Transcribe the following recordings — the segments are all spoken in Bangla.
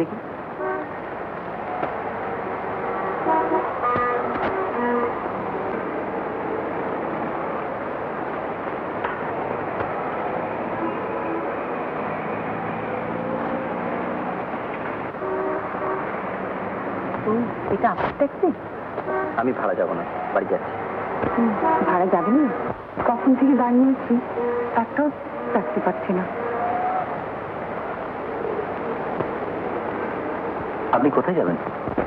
দেখি। এটা আপনার ট্যাক্সি? আমি ভাড়া যাবো না, বাড়ি যাচ্ছি। ভাড়া যাবেন? কখন থেকে দাঁড়িয়েছি, একটাও ট্যাক্সি পাচ্ছি না। আপনি কোথায় যাবেন?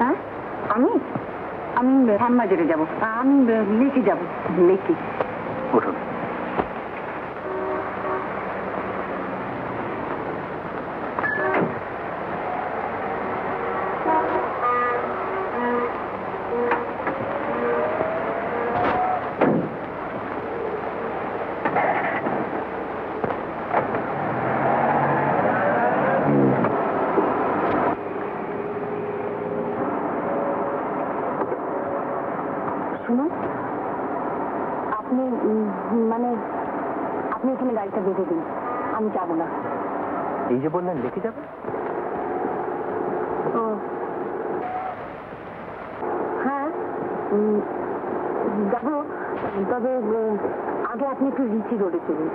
হ্যাঁ, আমি শ্যামবাজারে যাবো। আমি লেকে যাবো। লেকে। উঠুন। আপনি এখানে গাড়িটা বেঁধে দিন, আমি যাবো না। এই যে বললেন লেকে যাবেন? হ্যাঁ যাবো, তবে আগে আপনি একটু রিচি রোডে চলুন।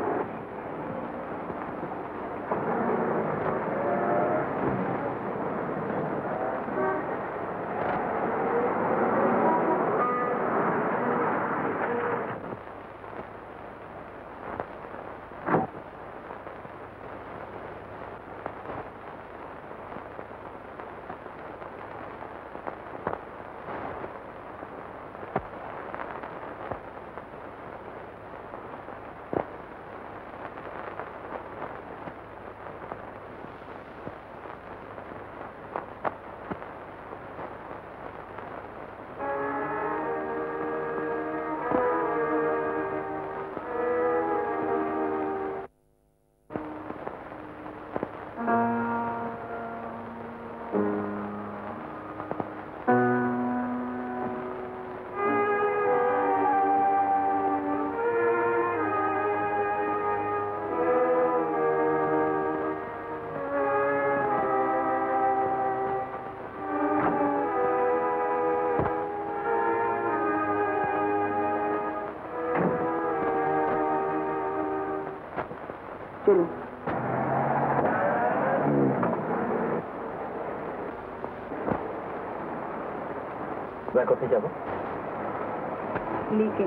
চলুন। কোথায় যাবো? লেকে।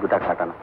গোটা খাটানো।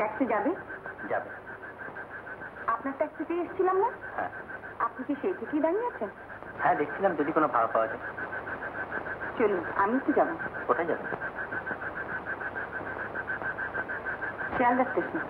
ট্যাক্সি যাবে? যাবে। আপনার ট্যাক্সিতে এসেছিলাম না? হ্যাঁ আপনি কি সেই থেকেই দাঁড়িয়ে আছেন? হ্যাঁ, দেখছিলাম যদি কোনো ভাড়া পাওয়া যায়। চলুন, আমি একটু যাবো। কোথায় যাবেন? শিয়ালদা স্টেশন।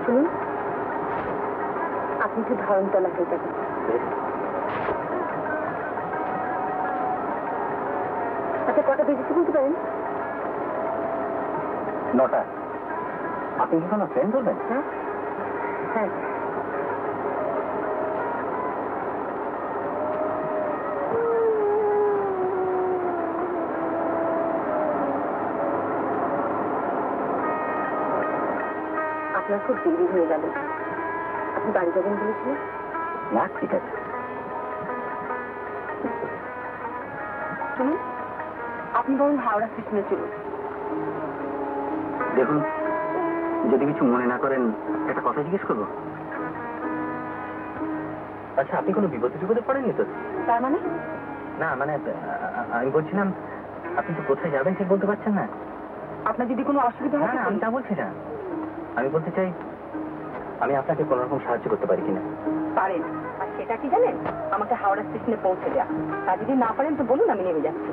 শুনুন, আপনি একটু ধরমতলা হয়ে যাবেন। আচ্ছা, কটা বেজেছে বলতে পারেন? 9টা। আপনি কি কোনো ট্রেন ধরবেন? হ্যাঁ হ্যাঁ। আপনার খুব দেরি হয়ে গেল। আপনি বাড়ি যাবেন বলেছিলেন? না, ঠিক আছে। শুনুন, আপনি বরং হাওড়া স্টেশনে চলুন। দেখুন, যদি কিছু মনে না করেন একটা কথা জিজ্ঞেস করবো? আচ্ছা, আপনি কোনো বিপদে পড়েননি তো? তার মানে? না মানে আমি বলছিলাম, আপনি তো কোথায় যাবেন ঠিক বলতে পারছেন না। আপনার যদি কোনো অসুবিধা না হয়? না, আমি তা বলছি না। আমি বলতে চাই, আমি আপনাকে কোনো রকম সাহায্য করতে পারি কিনা। পারেন। আর সেটা কি জানেন? আমাকে হাওড়া স্টেশনে পৌঁছে দেয়া। তা যদি না পারেন তো বলুন, আমি নেমে যাচ্ছি।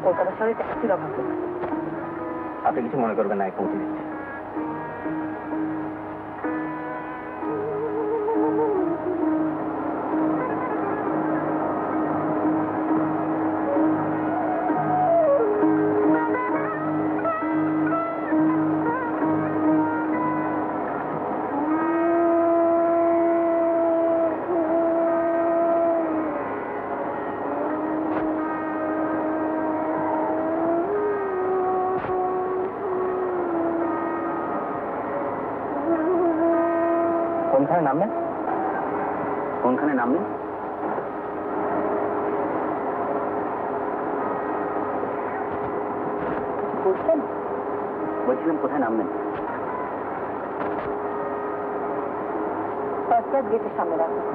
কলকাতা শহরে ট্যাক্সির অভাব নেই। আপনি কিছু মনে করবেন না, আমি পৌঁছে দিচ্ছি। কোনখানে নামবেন? কোনখানে নামবেন? বুঝছেন? বলছিলাম কোথায় নামবেন? ফার্স্ট ক্লাস গেটের সামনে রাখুন।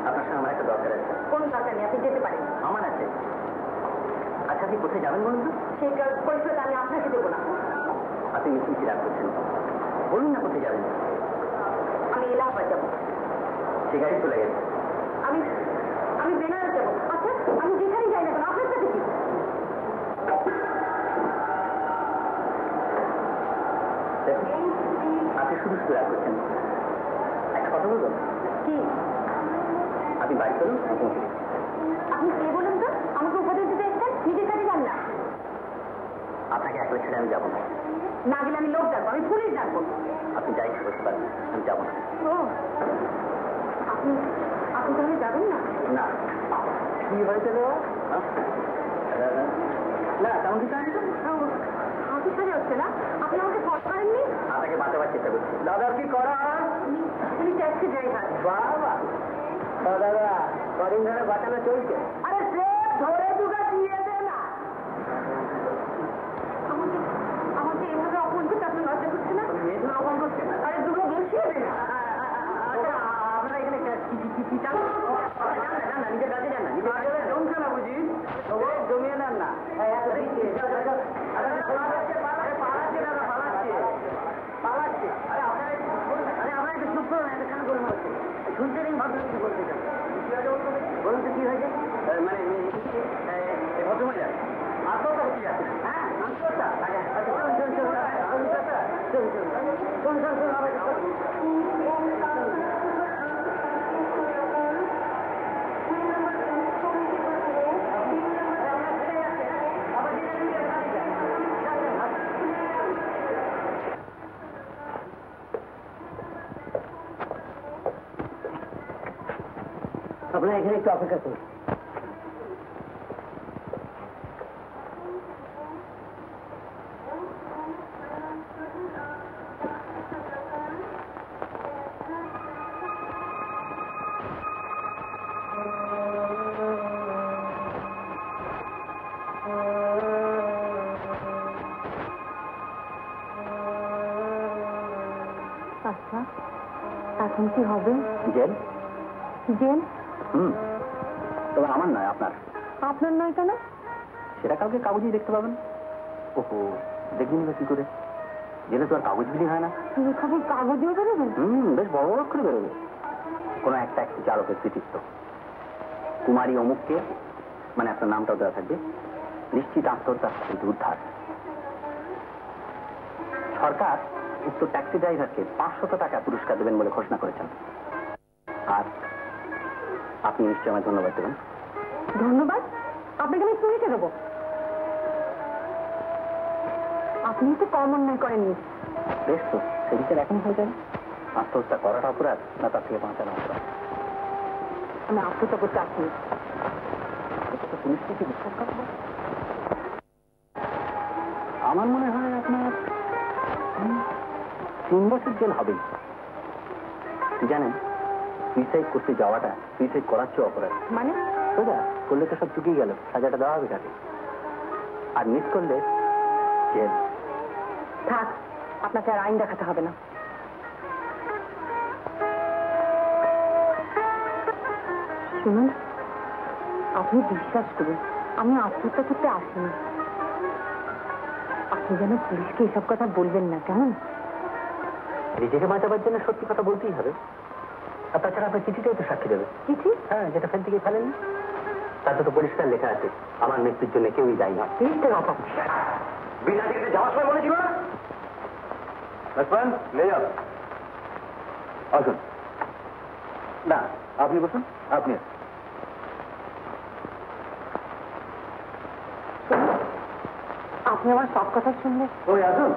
আপনার সঙ্গে আমার একটা দরকার আছে। কোনো দরকার নেই, আপনি যেতে পারেন। আমার আপনি কোথায় যাবেন বলুন তো? সেই পরিচয়টা আমি আপনাকে দেবো না। আপনি নিশ্চয়ই রাগ করছেন, বলুন না কোথায় যাবেন। আমি এলাহাবাদ যাবো। সে গাড়ি চলে গেছে। আমি আমি বেনারস যাবো। আচ্ছা, আমি যেখানেই যাই না কেন আপনার সাথে কি? আপনি শুধু শুধু রাগ করছেন। একটা কথা বলবো? কি? আপনি বাড়ি চলুন, আপনি কে বলুন তো? আমাকে উপদেশ দিতে এসছেন, নিজের কাছে যান না। আপনাকে একলা ছেড়ে আমি যাবো না। না গেলে আমি লোক ডাকবো, আমি পুলিশ ডাকবো। আপনি যাই করতে পারবেন, আমি যাবো না। ও, আপনি আপনি তাহলে যাবেন না? না। কি হয়েছে দেওয়া? না তেমন কিছু হয়নি তো। হাসি সাজা হচ্ছে না? আপনি আমাকে ফোন করেননি? আপনাকে বাঁচাবার চেষ্টা করছি। দাদা কি করা? উনি ট্যাক্সি ড্রাইভার। বাবা, দাদা কদিন ধরে বাঁচানো চলছে। আরে সে ধরে দুগা দিয়ে দে না। আমাকে আমাকে এভাবে অপমান করতে আপনার লজ্জা করছে না? মেয়েগুলো অপমান করছে না। আরে দুটো বসিয়ে দে না। আপনারা এখানে কি চান? নিজের কাজে যান না, নিজের কাজে জমছে না বুঝি, জমিয়ে নেন না। শুনছেন ভদ্র কি বলতে চান? বলুন তো কি হয়েছে? মানে ভদ্রমহিলা আত্মহত্যা হচ্ছে। হ্যাঁ, আত্মহত্যা। আপনারা এখানে একটু অপেক্ষা করুন। আচ্ছা, এখন কি হবে? জেল? জেল? তবে আমার নয়, আপনার। আপনার নয় কেন? সেটা কাউকে কাগজেই দেখতে পাবেন। ওহো, দেখবেন না কি করে? জেলে তো আর কাগজ বিলি হয় না। খবর কাগজেও বেরোবে? বেশ বড় বড় করে বেরোবে। কোনো এক ট্যাক্সি চালকের কৃতিত্ব। কুমারী অমুককে, মানে আপনার নামটাও দেওয়া থাকবে, নিশ্চিত আত্মহত্যা কিন্তু উদ্ধার। সরকার উক্ত ট্যাক্সি ড্রাইভারকে 500 টাকা পুরস্কার দেবেন বলে ঘোষণা করেছেন। আর আপনি নিশ্চয়ই আমায় ধন্যবাদ দেবেন। ধন্যবাদ? আপনাকে আমি পুলিশে দেবো? আপনি তো কম অন্যায় করেননি। বেশ তো, সে বিচার এখন হয়ে যাবে। আত্মহত্যা করাটা অপরাধ না তার থেকে বাঁচানো অপরাধ? আমি আত্মহত্যা করতে আসিনি। পুলিশকে কি বিশ্বাস করতে হবে? আমার মনে হয় আপনার 3 বছর জেল হবেই। জানেন, সুইসাইড করতে যাওয়াটা সুইসাইড করার চেয়ে অপরাধ। মানে? সোজা করলে তো সব চুকিয়ে গেল, সাজাটা দেওয়া হবে তাকে। আর মিস করলে জেল। থাক, আপনাকে আর আইন দেখাতে হবে না। শুনুন, আপনি বিশ্বাস করুন, আমি আত্মহত্যা করতে আসিনি। আপনি যেন পুলিশকে এসব কথা বলবেন না, কেমন? নিজেকে বাঁচাবার জন্য সত্যি কথা বলতেই হবে। আর তাছাড়া আপনার চিঠিটাই তো সাক্ষী দেবে। চিঠি? হ্যাঁ, যেটা ফেলতে গিয়ে ফেলেননি। তাতে তো পরিষ্কার লেখা আছে, আমার মৃত্যুর জন্য কেউই দায়ী না। মিথ্যে কথা। বিনা টিকিটে যাওয়ার সময় বলেছিল না? লে যাও। আসুন। না, আপনি বসুন। আপনি আপনি আমার সব কথা শুনলে? ওই আসুন।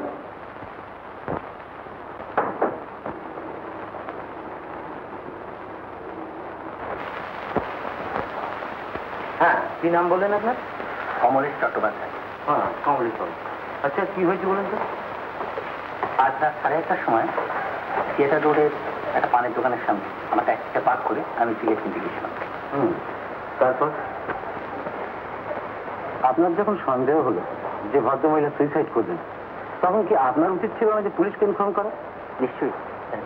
হ্যাঁ, কি নাম বললেন আপনার? কমলেশ চট্টোপাধ্যায়। হ্যাঁ, কমলেশ বাবু। আচ্ছা, কি হয়েছে বলুন তো? আজ রাত 1:30টার সময় থিয়েটার রোডের একটা পানের দোকানের সামনে আমার ট্যাক্সিটা পার্ক করে আমি সিগারেট কিনতে গেছিলাম। তারপর আপনার যখন সন্দেহ হলো যে ভদ্রমহিলা সুইসাইড করবেন, তখন কি আপনার উচিত ছিল না যে পুলিশকে ইনফর্ম করা? নিশ্চয়ই,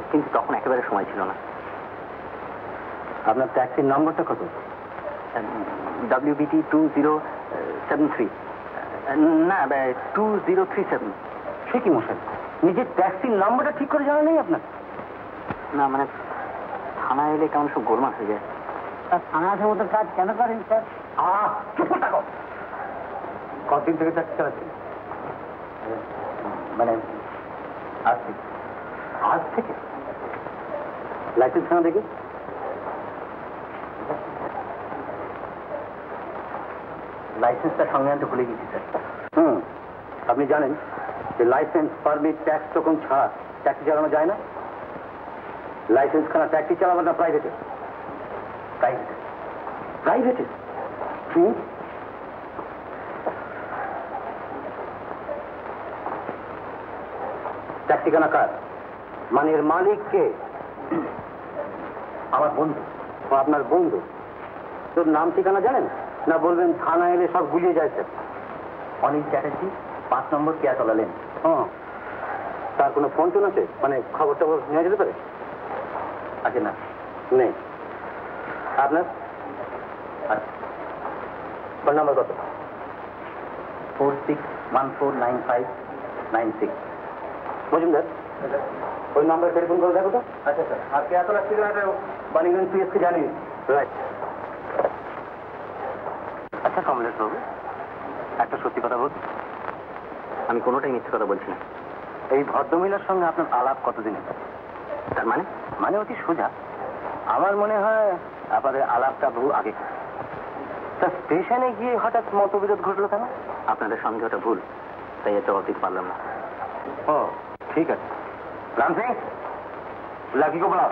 কিন্তু তখন একেবারে সময় ছিল না। আপনার ট্যাক্সির নম্বরটা কত? WBT 2073। না 2037। সে কি মশাই, নিজের ট্যাক্সির নাম্বারটা ঠিক করে জানা নেই আপনার? না মানে থানায় এলে কেমন সব গোলমাল হয়ে যায়। থানা আসার মতো কাজ কেন করেন স্যার? চুপ থাকো। কতদিন থেকে ট্যাক্সি চালাচ্ছেন? মানে আজ থেকে? লাইসেন্স কেন দেখি? লাইসেন্সটা সঙ্গে আনতে ভুলে গেছি স্যার। আপনি জানেন যে লাইসেন্স, পারমিট, ট্যাক্স টোকন ছাড়া ট্যাক্সি চালানো যায় না? লাইসেন্স খানা ট্যাক্সি চালাবেন না প্রাইভেটে? প্রাইভেটে? প্রাইভেটে? ট্যাক্সি খানা কার? মানে এর মালিক কে? আমার বন্ধু। আপনার বন্ধু? তোর নাম ঠিকানা জানেন না? বলবেন থানা এলে সব গুলিয়ে যায় স্যার। অনিল চ্যাটার্জি, 5 নম্বর কেয়াতলা লেন। তার কোনো ফোন টোন আছে? মানে খবর টবর নেওয়া যেতে পারে? আছে না? নেই। আপনার? আচ্ছা, ফোন নাম্বার কত? 46149596। মজুমদার, ওই নাম্বার টেলিফোন করে দেখো তো। আচ্ছা স্যার। আর কেয়াতলা ঠিকানাটা বানিগঞ্জ পিএসকে জানি। রাইট। আচ্ছা কমলেশ বাবু, একটা সত্যি কথা বল। আমি কোনোটাই মিথ্যে কথা বলছি না। এই ভদ্রমহিলার সঙ্গে আপনার আলাপ কতদিনের? তার মানে? মানে অতি সোজা। আমার মনে হয় আপনাদের আলাপটা বহু আগে। তা স্টেশনে গিয়ে হঠাৎ মতবিরোধ ঘটলো কেন? আপনাদের সন্দেহটা ভুল, তাই এত অতীত পারলাম না। ও ঠিক আছে। রাম সিং, লাকি কো বলাও।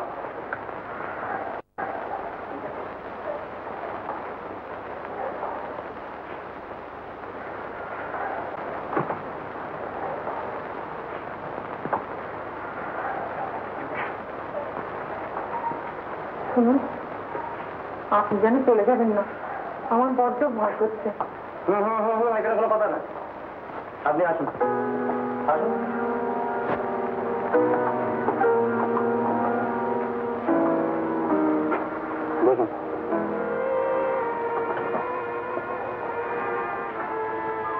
শুনুন, আপনি যেন চলে যাবেন না, আমার বড্ড ভয় করছে। এখানে কোনো কথা না। আপনি আসুন, আসুন। বসুন।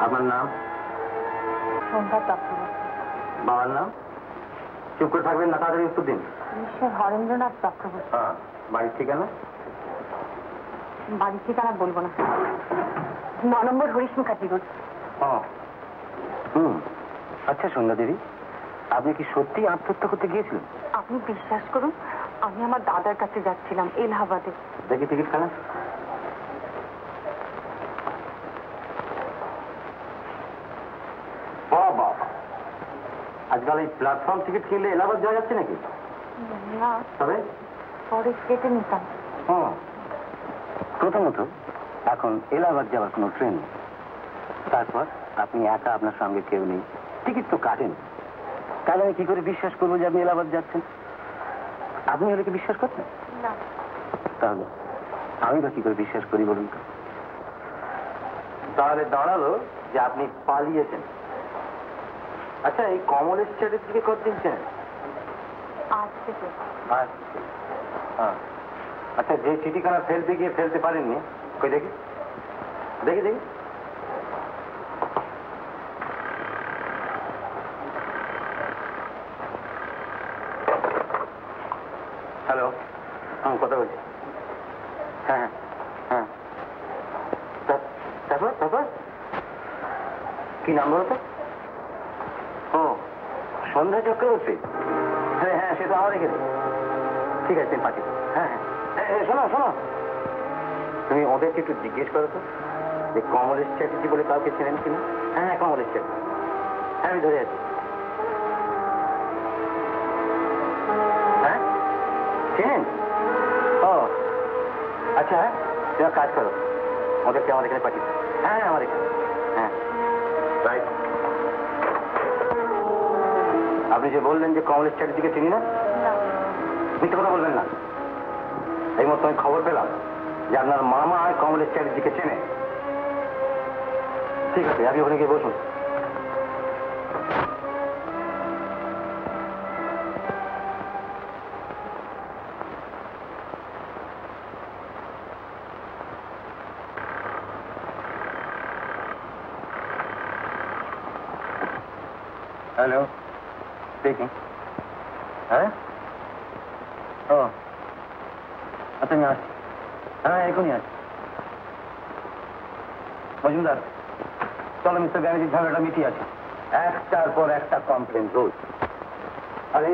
আপনার নাম? সন্ধ্যা চক্রবর্তী। বাবার নাম? চুপ করে থাকবেন না, তাড়াতাড়ি উত্তর দিন। মিস্টার হরেন্দ্রনাথ চক্রবর্তী। বাড়ির ঠিকানা? বাড়ির ঠিকানা বলবো না। 9 নম্বর হরিশ মুখার্জি রোড। আচ্ছা সন্ধ্যা দেবী, আপনি কি সত্যি আত্মহত্যা করতে গিয়েছিলেন? আপনি বিশ্বাস করুন, আমি আমার দাদার কাছে যাচ্ছিলাম এলাহাবাদে। দেখি টিকিট খানা। বাবা, আজকাল এই প্ল্যাটফর্ম টিকিট কিনলে এলাহাবাদ যাওয়া যাচ্ছে নাকি? না, তবে পরে কেটে নিতাম। প্রথমত এখন এলাহাবাদ যাওয়ার কোনো ট্রেন নেই। তারপর আপনি একা, আপনার সঙ্গে কেউ নেই, টিকিট তো কাটেন। তাহলে আমি কি করে বিশ্বাস করবো যে আপনি এলাহাবাদ যাচ্ছেন? আপনি হলে কি বিশ্বাস করতেন? না। তাহলে আমি বা কি করে বিশ্বাস করি বলুন তো? তাহলে দাঁড়ালো যে আপনি পালিয়েছেন। আচ্ছা, এই কমলেশ চ্যাটার্জিকে কতদিন চেনেন? আজ থেকে। আচ্ছা, যে চিঠিখানা ফেলতে গিয়ে ফেলতে পারেননি, কই দেখি দেখি দেখি। হ্যালো, কথা বলছি। হ্যাঁ হ্যাঁ। তারপর তারপর কি নাম বলো তো? সন্ধ্যা চক্রবর্তী। হ্যাঁ হ্যাঁ, সে তো আমার রেখে। ঠিক আছে, তুমি পাঠিয়ে। হ্যাঁ হ্যাঁ, শোনো শোনো, তুমি ওদেরকে একটু জিজ্ঞেস করো তো যে কমলেশ চ্যাটার্জি বলে কাউকে চেনেন কিনা। হ্যাঁ হ্যাঁ, কমলেশ চ্যাটার্জি। হ্যাঁ, আমি ধরে আছি। হ্যাঁ, চেনেন? ও আচ্ছা, হ্যাঁ, তুমি এক কাজ করো, ওদেরকে আমার এখানে পাঠিয়ে। হ্যাঁ, আমার এখানে। হ্যাঁ, রাইট। আপনি যে বললেন যে কমলেশ চ্যাটার্জিকে চিনি না, মিথ্যে কথা বলবেন না। এই মতো আমি খবর পেলাম যে আপনার মামা কমলেশ চ্যাটার্জিকে চেনে। ঠিক আছে, আপনি ওখানে গিয়ে বসুন। Hello, speaking. হ্যাঁ, ও আচ্ছা, আমি আসছি। হ্যাঁ, এখনই আসছি। মজুমদার, চলো মিস্টার ব্যানার্জির ঝামেলাটা মিটিয়ে আছে। একটার পর একটা কমপ্লেন রোজ। আরে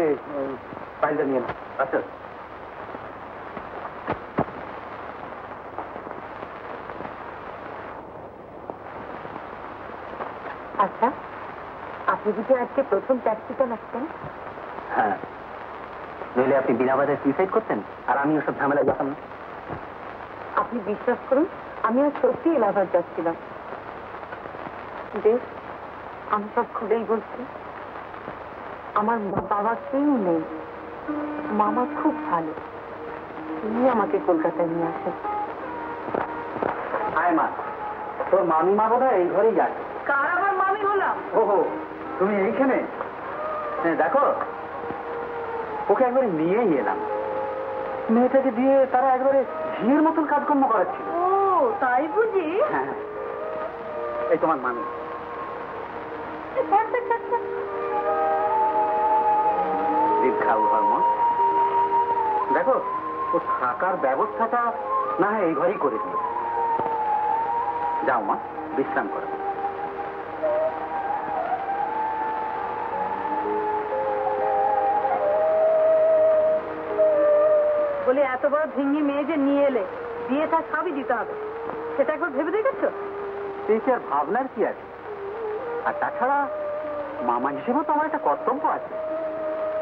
ফাইলটা নিয়ে না। আচ্ছা, আচ্ছা, আপনি যদি আজকে প্রথম ট্যাক্সিটা লাগতেন? হ্যাঁ, নইলে আপনি বিনা বাধায় সুইসাইড করতেন আর আমি ওসব ঝামেলায় যেতাম না। আপনি বিশ্বাস করুন, আমি আর সত্যি এলাহাবাদ যাচ্ছিলাম। বেশ, আমি সব খুলেই বলছি। আমার বাবা কেউ নেই, মামা খুব ভালো, তিনি আমাকে কলকাতায় নিয়ে আসেন। আয় মা, তোর মামি মা বোধ এই ঘরেই যাচ্ছে। কার আবার মামি হলাম? ওহো, তুমি এইখানে? দেখো, ওকে একবারে নিয়েই এলাম। মেয়েটাকে দিয়ে তারা একবারে ঝিয়ের মতন কাজকর্ম করাচ্ছিল। ও তাই বুঝি? হ্যাঁ, এই তোমার মামি। দীর্ঘায়ু ধর্ম। দেখো, ও থাকার ব্যবস্থাটা না হয় এই ঘরেই করে দিও। যাও মা, বিশ্রাম করো। বলে এত বড় ভিঙ্গি মেয়ে যে নিয়ে এলে, বিয়ে তার সবই দিতে হবে, সেটা একবার ভেবে দেখেছো? এই কি আর ভাবনার কি আছে? আর তাছাড়া মামা হিসেবেও তো আমার একটা কর্তব্য আছে।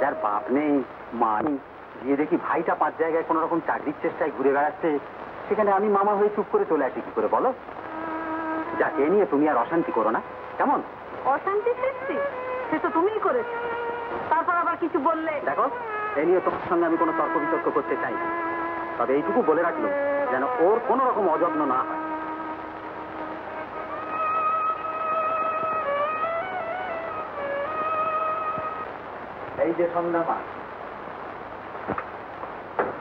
যার বাপ নেই, মা নেই, গিয়ে দেখি ভাইটা 5 জায়গায় কোন রকম চাকরির চেষ্টায় ঘুরে বেড়াচ্ছে, সেখানে আমি মামা হয়ে চুপ করে চলে আসি কি করে বলো? যাকে নিয়ে তুমি আর অশান্তি করো না, কেমন? অশান্তি সৃষ্টি সে তো তুমিই করেছো, তারপর আবার কিছু বললে। দেখো, এই নিয়ে তোমার সঙ্গে আমি কোনো তর্ক বিতর্ক করতে চাই না, তবে এইটুকু বলে রাখলো যেন ওর কোন রকম অযত্ন না হয়। এই যে সন্ধ্যা মা।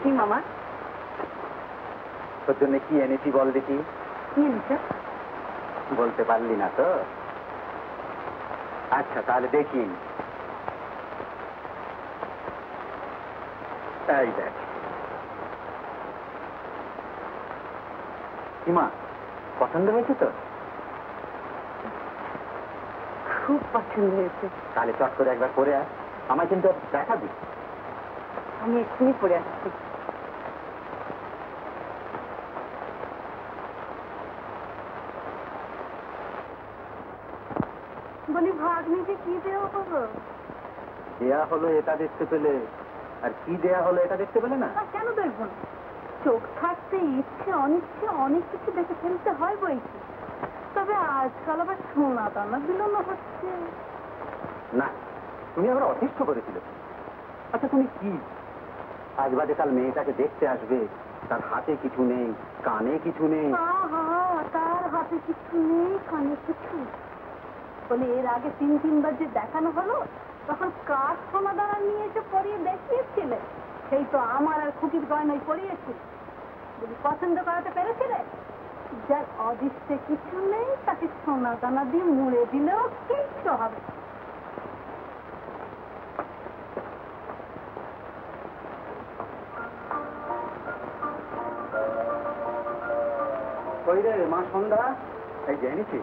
কি মামা? তোর জন্য কি এনেছি বল দেখি। কি এনেছো? বলতে পারলি না তো? আচ্ছা, তাহলে দেখি। এই দেখ। মা, পছন্দ হয়েছে তো? খুব পছন্দ হয়েছে। তাহলে চট করে একবার পরে আস, আমায় কিন্তু দেখাবি। আমি এক্ষুনি পরে আসছি। বলি ভাগ্নিকে কি দেওয়া হলো? দেয়া হলো এটা দেখতে পেলে, আর কি দেয়া হলো এটা দেখতে পেলে না? কেন দেখবো না? চোখ থাকতে ইচ্ছে অনিচ্ছে অনেক কিছু দেখে ফেলতে হয় বই কি। তবে আজকাল আবার সোনা দানা বিলোনো হচ্ছে। না, তুমি আবার অতিষ্ঠ করেছিলে। আচ্ছা, তুমি কি আজ বাদে কাল মেয়েটাকে দেখতে আসবে, তার হাতে কিছু নেই, কানে কিছু নেই। তার হাতে কিছু নেই, কানে কিছু বলে এর আগে 3-3 বার যে দেখানো হলো, তখন কার সোনা দানা নিয়ে এসে পরিয়ে দেখিয়েছিলে? সেই তো আমার আর খুকির গয়নায় পরিয়েছিল। বলি পছন্দ করাতে পেরেছিলে? যার অদৃষ্টে কিছু নেই তাকে সোনা দানা দিয়ে মুড়ে দিলেও কিচ্ছু হবে। ওই রে মা সন্ধ্যা, এই যে এনেছি।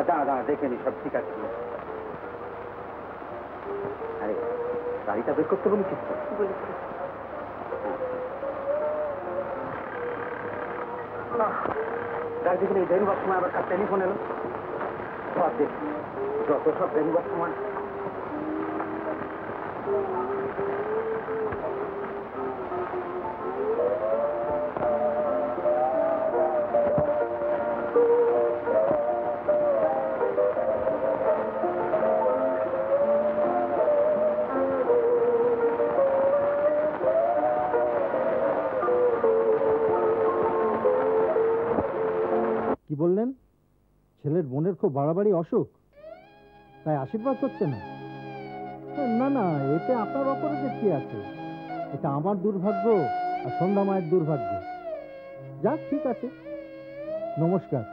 দাঁড়া দেখে নি সব ঠিক আছে। আরে, গাড়িটা বের করতে বলেছিস তো? বলেছি। দেখ দেখুন, এই বেরুবার সময় আবার কার টেলিফোন এলো। সব দেখ, যত সব বেরুবার সময়। কি বললেন? ছেলের বোনের খুব বাড়াবাড়ি অসুখ, তাই আশীর্বাদ হচ্ছে না? না না, এতে আপনার অপরাধের কি আছে? এটা আমার দুর্ভাগ্য আর সন্ধ্যা মায়ের দুর্ভাগ্য। যাক, ঠিক আছে, নমস্কার।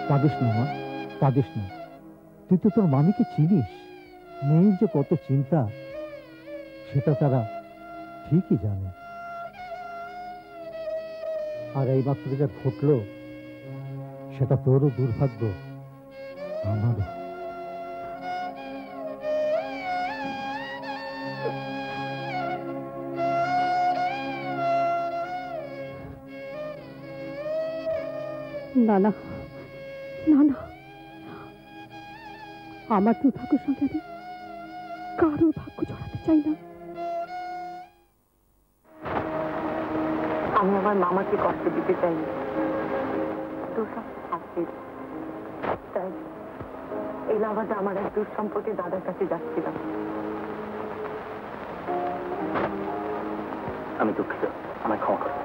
কাঁদিস না মা, কাঁদিস না। তুই তো তোর মামিকে চিনিস, মেয়ের যে কত চিন্তা সেটা তারা ঠিকই জানে। আর এই মাত্র যা ঘটলো সেটা তোরও দুর্ভাগ্য, আমারও। না না না না, আমার দুর্ভাগ্যের সঙ্গে আমি কারোর ভাগ্য জড়াতে চাই না। আমি আমার মামাকে কষ্ট দিতে চাই, তাই এলাহাবাদে আমার এক দুঃসম্পর্কে দাদার কাছে যাচ্ছিলাম। আমি দুঃখিত, আমায় ক্ষমা করো।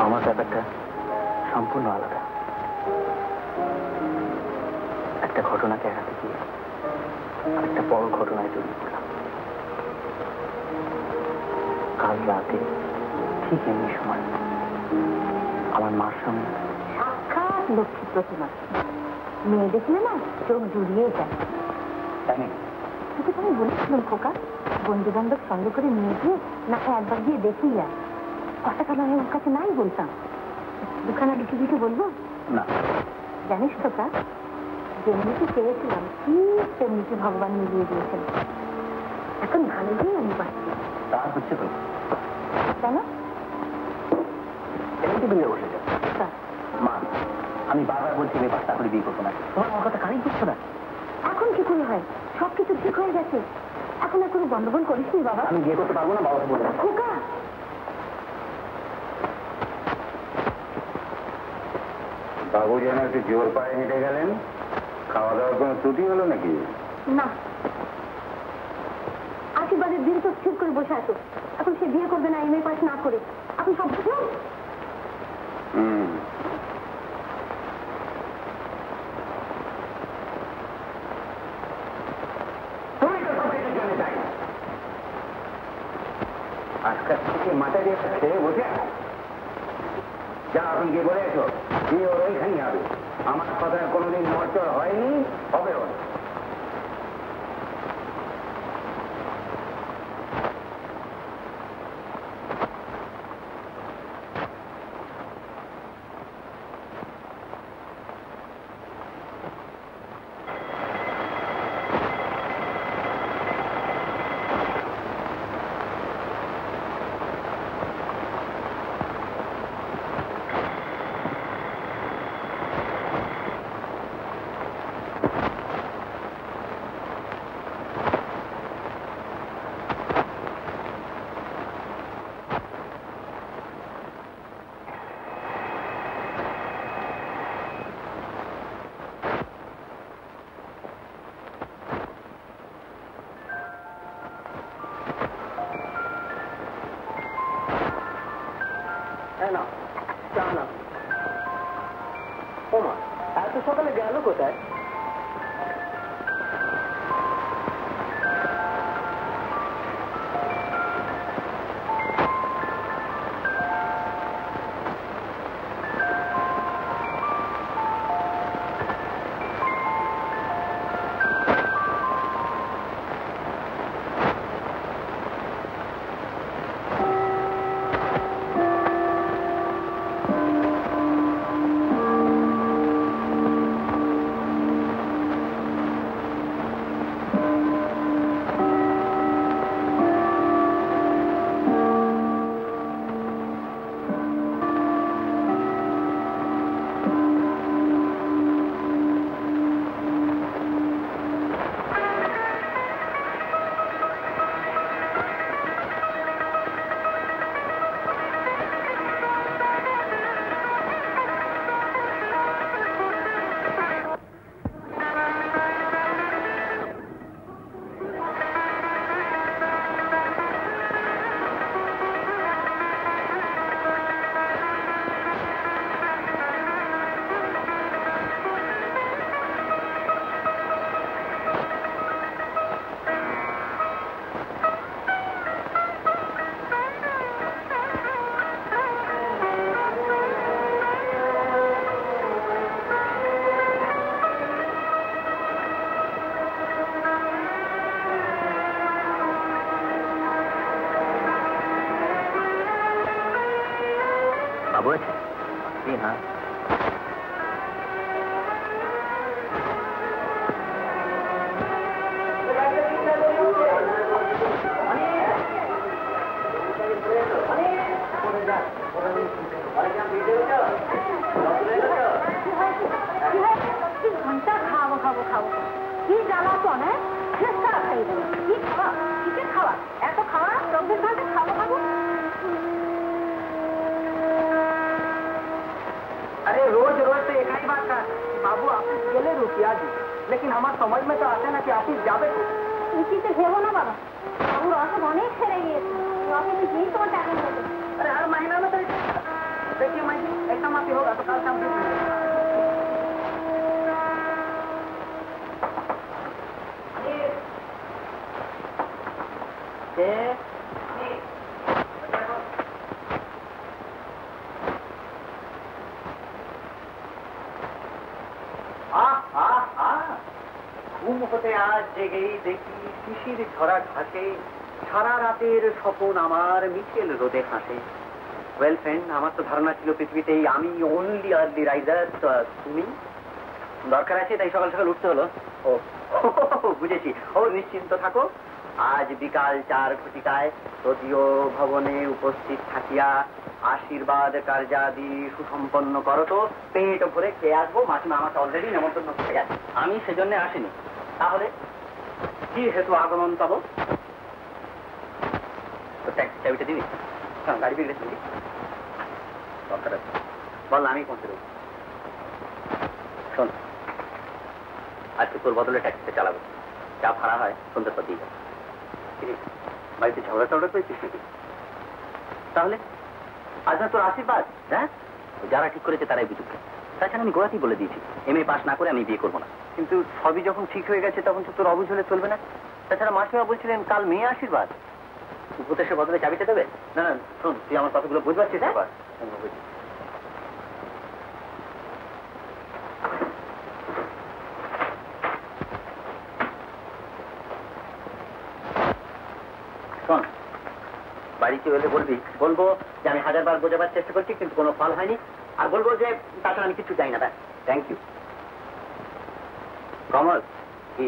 আমার ব্যাপারটা সম্পূর্ণ আলাদা। একটা ঘটনাকে এড়াতে গিয়ে একটা বড় ঘটনায় জড়িয়ে পড়লাম। কাল রাতে ঠিক এমনি সময় আমার মার সামনে সাক্ষাৎ লক্ষ্মী প্রতিমা। মেয়ে দেখলে না চোখ জুড়িয়ে যায়। তোকে তো আমি বলেছিলাম খোকা, বন্ধু বান্ধব সঙ্গে করে নিয়ে গিয়ে না একবার গিয়ে দেখেই যায়। কথা কেন আমি ওর কাছে নাই বলতাম। দুখানা লুচি দিতে বলবো না। জানিস খোকা, যেমনিকে চেয়েছিলাম ঠিক তেমনিকে ভগবান মিলিয়ে দিয়েছেন। এখন ভালোই আমি পাচ্ছি। তা হচ্ছে তো কেন এমনিতে বিয়ে বসে যাবে। মা, আমি বারবার বলছি আমি বাচ্চা করে বিয়ে করবো না। তোমার আমার কথা কানেই করছো না। এখন কি করে হয়? সবকিছু ঠিক হয়ে গেছে, এখন আর কোনো গন্ডগোল করিস নি বাবা। আমি বিয়ে করতে পারবো না, বাবাকে বলে খোকা। বাবু যেন একটু জোর পায়ে হেঁটে গেলেন। খাওয়া দাওয়ার কোনো ত্রুটি হলো নাকি? না, আশীর্বাদের দিন তো চুপ করে বসে আছো। এখন সে বিয়ে করবে না এম এ পাস না করে। এখন সব বুঝো। আজকাল থেকে মাথা দিয়ে খেয়ে বসে যা আপনি গিয়ে বলে এসো, বিয়ে ওর ওইখানেই হবে। আমার কথায় কোনোদিন নড়চড় হয়নি, হবেও না। না, চা না। ও মা, এত সকালে গেল কোথায়? বাবু আছে? হ্যাঁ। ঘন্টা খাবো খাবো খাবো কি জ্বালাতন, হ্যাঁ? শেষ তারা খাইয়ে দেবো। কি খাওয়া, কিসের খাওয়া, এত খাওয়া, 24 ঘন্টা খাবো খাবো। अरे रोज रोज तो एक ही बात का बाबू ऑफिस गेले रुपया दी, लेकिन हमारे समझ में तो आते ना कि ऑफिस जावे। উচিতে ভেবো না বাবা, বাবুর অসুখ অনেক সেরে গিয়েছে, অফিসে গিয়েই তোমার টাকা নেবে। अरे हर महीना में तो देखिए मैं ऐसा माफी होगा तो कल शाम को ঘুম হতে আজ জেগেই দেখি শিশির ঝরা ঘাসে সারা রাতের স্বপন আমার মিছিল রোদে হাসে। ওয়েল ফ্রেন্ড, আমার তো ধারণা ছিল পৃথিবীতে আমি অনলি আর্লি রাইজার, তুমি দরকার আছে তাই সকাল সকাল উঠতে হলো। ও বুঝেছি। ও নিশ্চিন্ত থাকো, আজ বিকাল 4 ঘটিকায় তদীয় ভবনে উপস্থিত থাকিয়া আশীর্বাদ কার্যাদি সুসম্পন্ন করো তো পেট ভরে খেয়ে আসবো। মাসিমা আমাকে অলরেডি নেমন্তন্ন করতে গেছে, আমি সেজন্য আসিনি। তাহলে কি হেতু আগমন তব? তো ট্যাক্সি চাবিটা দিবি, গাড়ি বিগড়েছি দরকার আছে, বল আমি পৌঁছে দেবো। শোন, আজকে তোর বদলে ট্যাক্সিতে চালাবো, যা ভাড়া হয় সন্ধ্যের পর দিয়ে যাবো। বাড়িতে ঝগড়া টগড়া করেছিস নাকি? তাহলে আজ না তোর আশীর্বাদ, হ্যাঁ? যারা ঠিক করেছে তারাই বুঝুক। তাছাড়া আমি গোড়াতেই বলে দিয়েছি MA পাস না করে আমি বিয়ে করবো না। কিন্তু সবই যখন ঠিক হয়ে গেছে তখন তো তোর অবুঝ হলে চলবে না। তাছাড়া মাসিমা বলছিলেন কাল মেয়ে আশীর্বাদ, উপদেশের বদলে চাবিটা দেবে। না না শোন, তুই আমার কথাগুলো বুঝতে পারছিস? এবার শোন, বাড়িতে হলে বলবি, বলবো যে আমি 1000 বার বোঝাবার চেষ্টা করছি কিন্তু কোনো ফল হয়নি, আর বলবো যে তাছাড়া আমি কিছু চাই না। ব্যাস, থ্যাংক ইউ। কমল, কি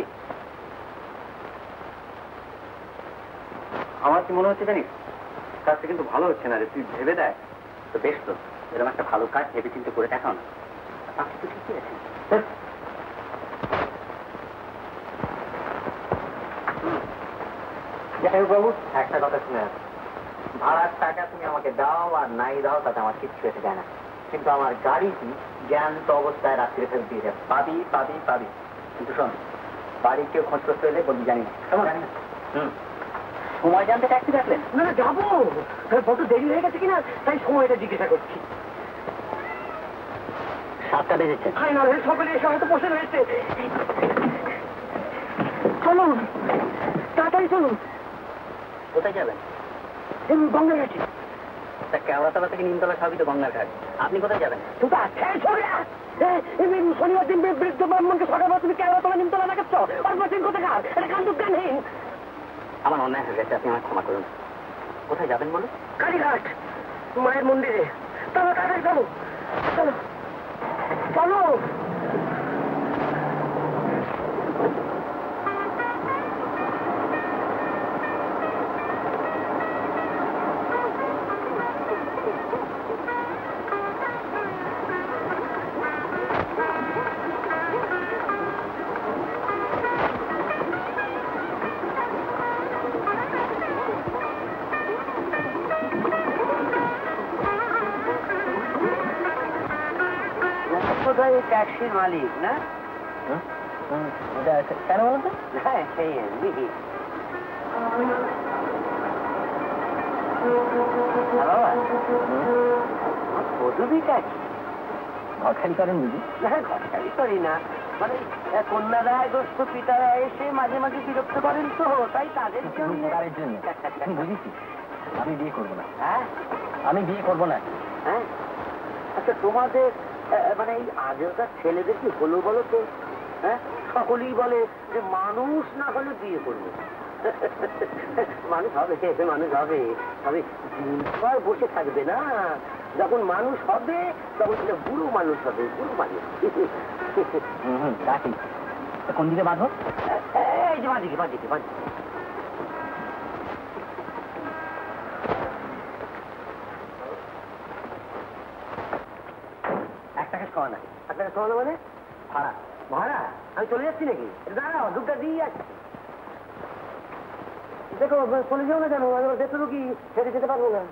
আমার কি মনে হচ্ছে জানিস, কাজটা কিন্তু ভালো হচ্ছে না রে, তুই ভেবে দেয় তো। বেশ তো, এরকম একটা ভালো কাজ ভেবে চিন্তে করে দেখাও না, বাকি তো ঠিকই আছে। যাই হোক বাবু, একটা কথা শুনে আসো, ভাড়ার টাকা তুমি আমাকে দাও আর নাই দাও তাতে আমার কিচ্ছু এসে যায় না, কিন্তু আমার গাড়িটি জ্ঞান্ত অবস্থায় রাত্রে ফেরত দিয়ে যাবে। পাবি পাবি পাবি, কিন্তু শোন, বাড়ি কেউ খোঁজ করতে হলে বলবি জানি না। জানি না। সময় জানতে ট্যাক্সি ডাকলেন? না না যাবো, কত দেরি হয়ে গেছে কিনা তাই সময়টা জিজ্ঞাসা করছি। 7টা বেজেছে। সকলে এসে হয়তো বসে রয়েছে। চলুন তাড়াতাড়ি চলুন। কোথায় যাবেন? গঙ্গা ঘাটে। তা কেওড়াতলা থেকে নিমতলা সবই তো গঙ্গার ঘাট, আপনি কোথায় যাবেন? শনিবার দিন বৃদ্ধ ব্রাহ্মণকে সকালবেলা তুমি কেওড়াতলা নিমতলা না গেছ? কোথাকার এটা কান্দুক গানহীন। আমার অন্যায় হয়ে গেছে, আপনি আমার ক্ষমা করুন। কোথায় যাবেন বলো? কালীঘাট, মায়ের মন্দিরে। চলো তাড়াতাড়ি চলো, চলো চলো। ট্যাক্সির মালিক না? কেন বলতো? হ্যাঁ সেই পদবী ট্যাক্সি। ঘরখালি করেন বুঝি? হ্যাঁ ঘরখালি করি না, মানে কন্যারা গ্রস্ত পিতারা এসে মাঝে মাঝে বিরক্ত করেন তো, তাই তাদের জন্য। বুঝেছি, আমি বিয়ে করবো না। হ্যাঁ আমি বিয়ে করবো না। হ্যাঁ আচ্ছা, তোমাদের মানে এই আগেকার ছেলেদের কি হলো বলো তো? হ্যাঁ সকলেই বলে যে মানুষ না হলে বিয়ে করবো, মানুষ হবে, মানুষ হবে, তবে আর বসে থাকবে না। যখন মানুষ হবে তখন সেটা বুড়ো মানুষ হবে, বুড়ো মানুষ। কোন দিকে বাঁধো? এই যে বাঁধিকে বাঁধিকে বাঁধিকে। একটা খাওয়া না, একটা খাওয়া না মানে ভাড়া। ভাড়া? আমি চলে যাচ্ছি নাকি? দাঁড়াও, দুধটা দিয়ে যাচ্ছি। দেখো চলে যাও না কেন? আমি দেখতে কি ছেড়ে যেতে পারবো না।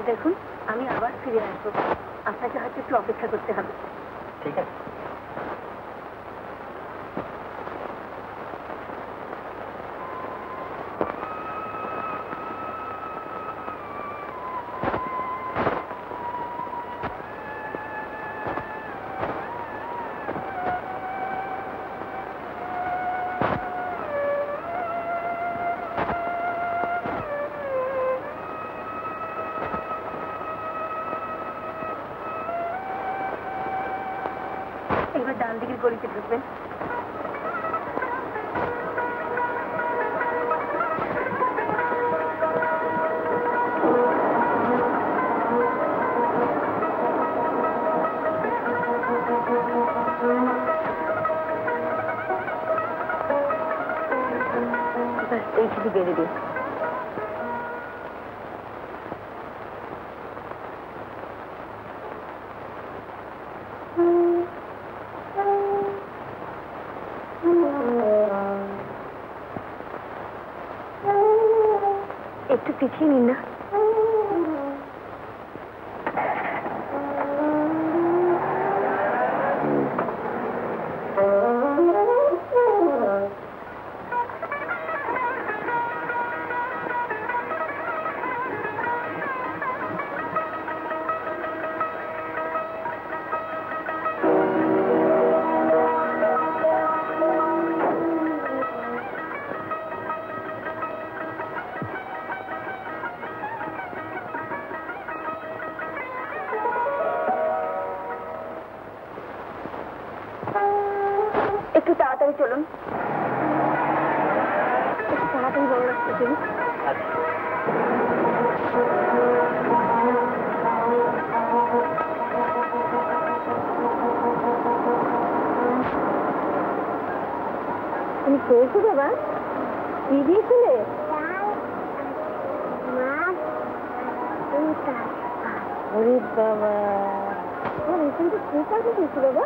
দেখুন, আমি আবার ফিরে আসবো, আপনাকে হয়তো একটু অপেক্ষা করতে হবে। ঠিক আছে। এবার ডান দিকের গলিতে ঢুকবেন। এই শুধু বেড়ে দিন। একটু পিছিয়ে নিন না। একটু তাড়াতাড়ি চলুন, একটু তাড়াতাড়ি বড় রাস্তা চলুন। তুমি খেয়েছো বাবা? কি দিয়েছিলে? ওরে বাবা, এখান থেকে কি কাজে দিয়েছো বাবা?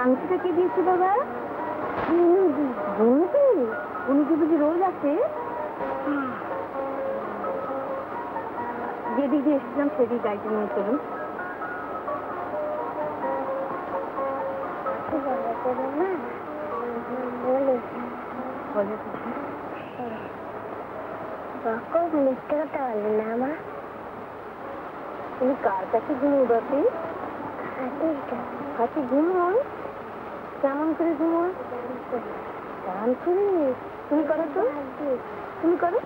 আংটিটা কে দিয়েছে বাবা? বুনুদি বুঝি রোজ আছে? যেদিক দিয়ে এসেছিলাম সেদিক গাড়িটা নিয়ে চলুন। মিথ্যে কথা বলে না মা। তুমি কার কাছে ঘুমো বাপি? হাতে ঘুমোন? কেমন করে ঘুমোন? গান করে? তুমি করো তো, তুমি করো।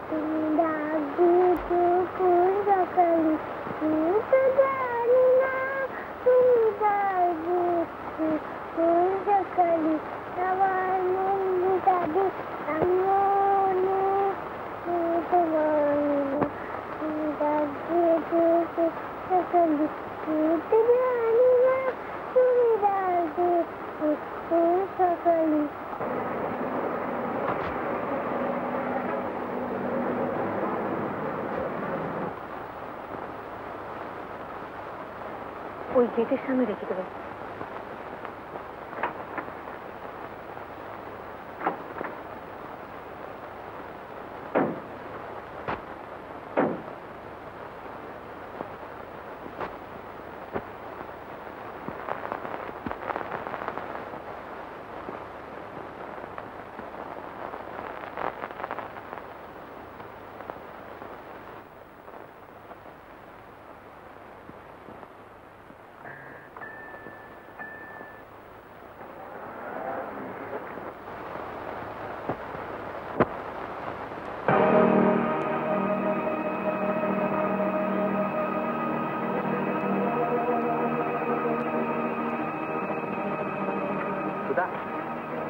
তুমি ডাকি পুকুর সকালে, তুমি তো জানি না তুমি ডাকি পুকুর সকালে, আমার মন কাঁদে, আমি ওই গেটের সামনে রেখে দেবেন।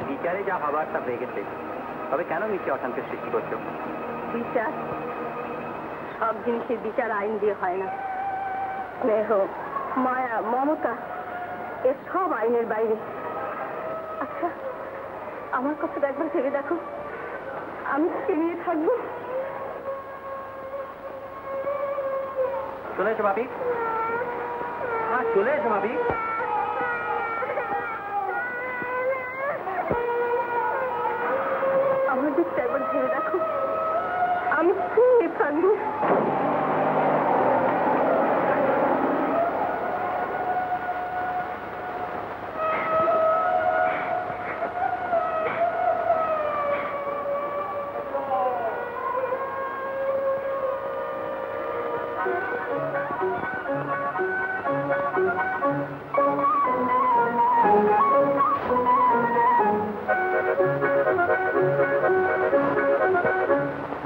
বিচারে যা হবার তা হয়ে গেছে, তবে কেন মিথ্যে অশান্তির সৃষ্টি করছো? বিচার, সব জিনিসের বিচার আইন দিয়ে হয় না। স্নেহ, মায়া, মমতা, এর সব আইনের বাইরে। আচ্ছা, আমার কথাটা একবার ভেবে দেখো, আমি তোকে নিয়ে থাকবো। চলে এসো ভাবি। হ্যাঁ, চলে এসো ভাবি। আমার দিকটা একবার ভেবে দেখো, আমি তোকে নিয়ে থাকবো।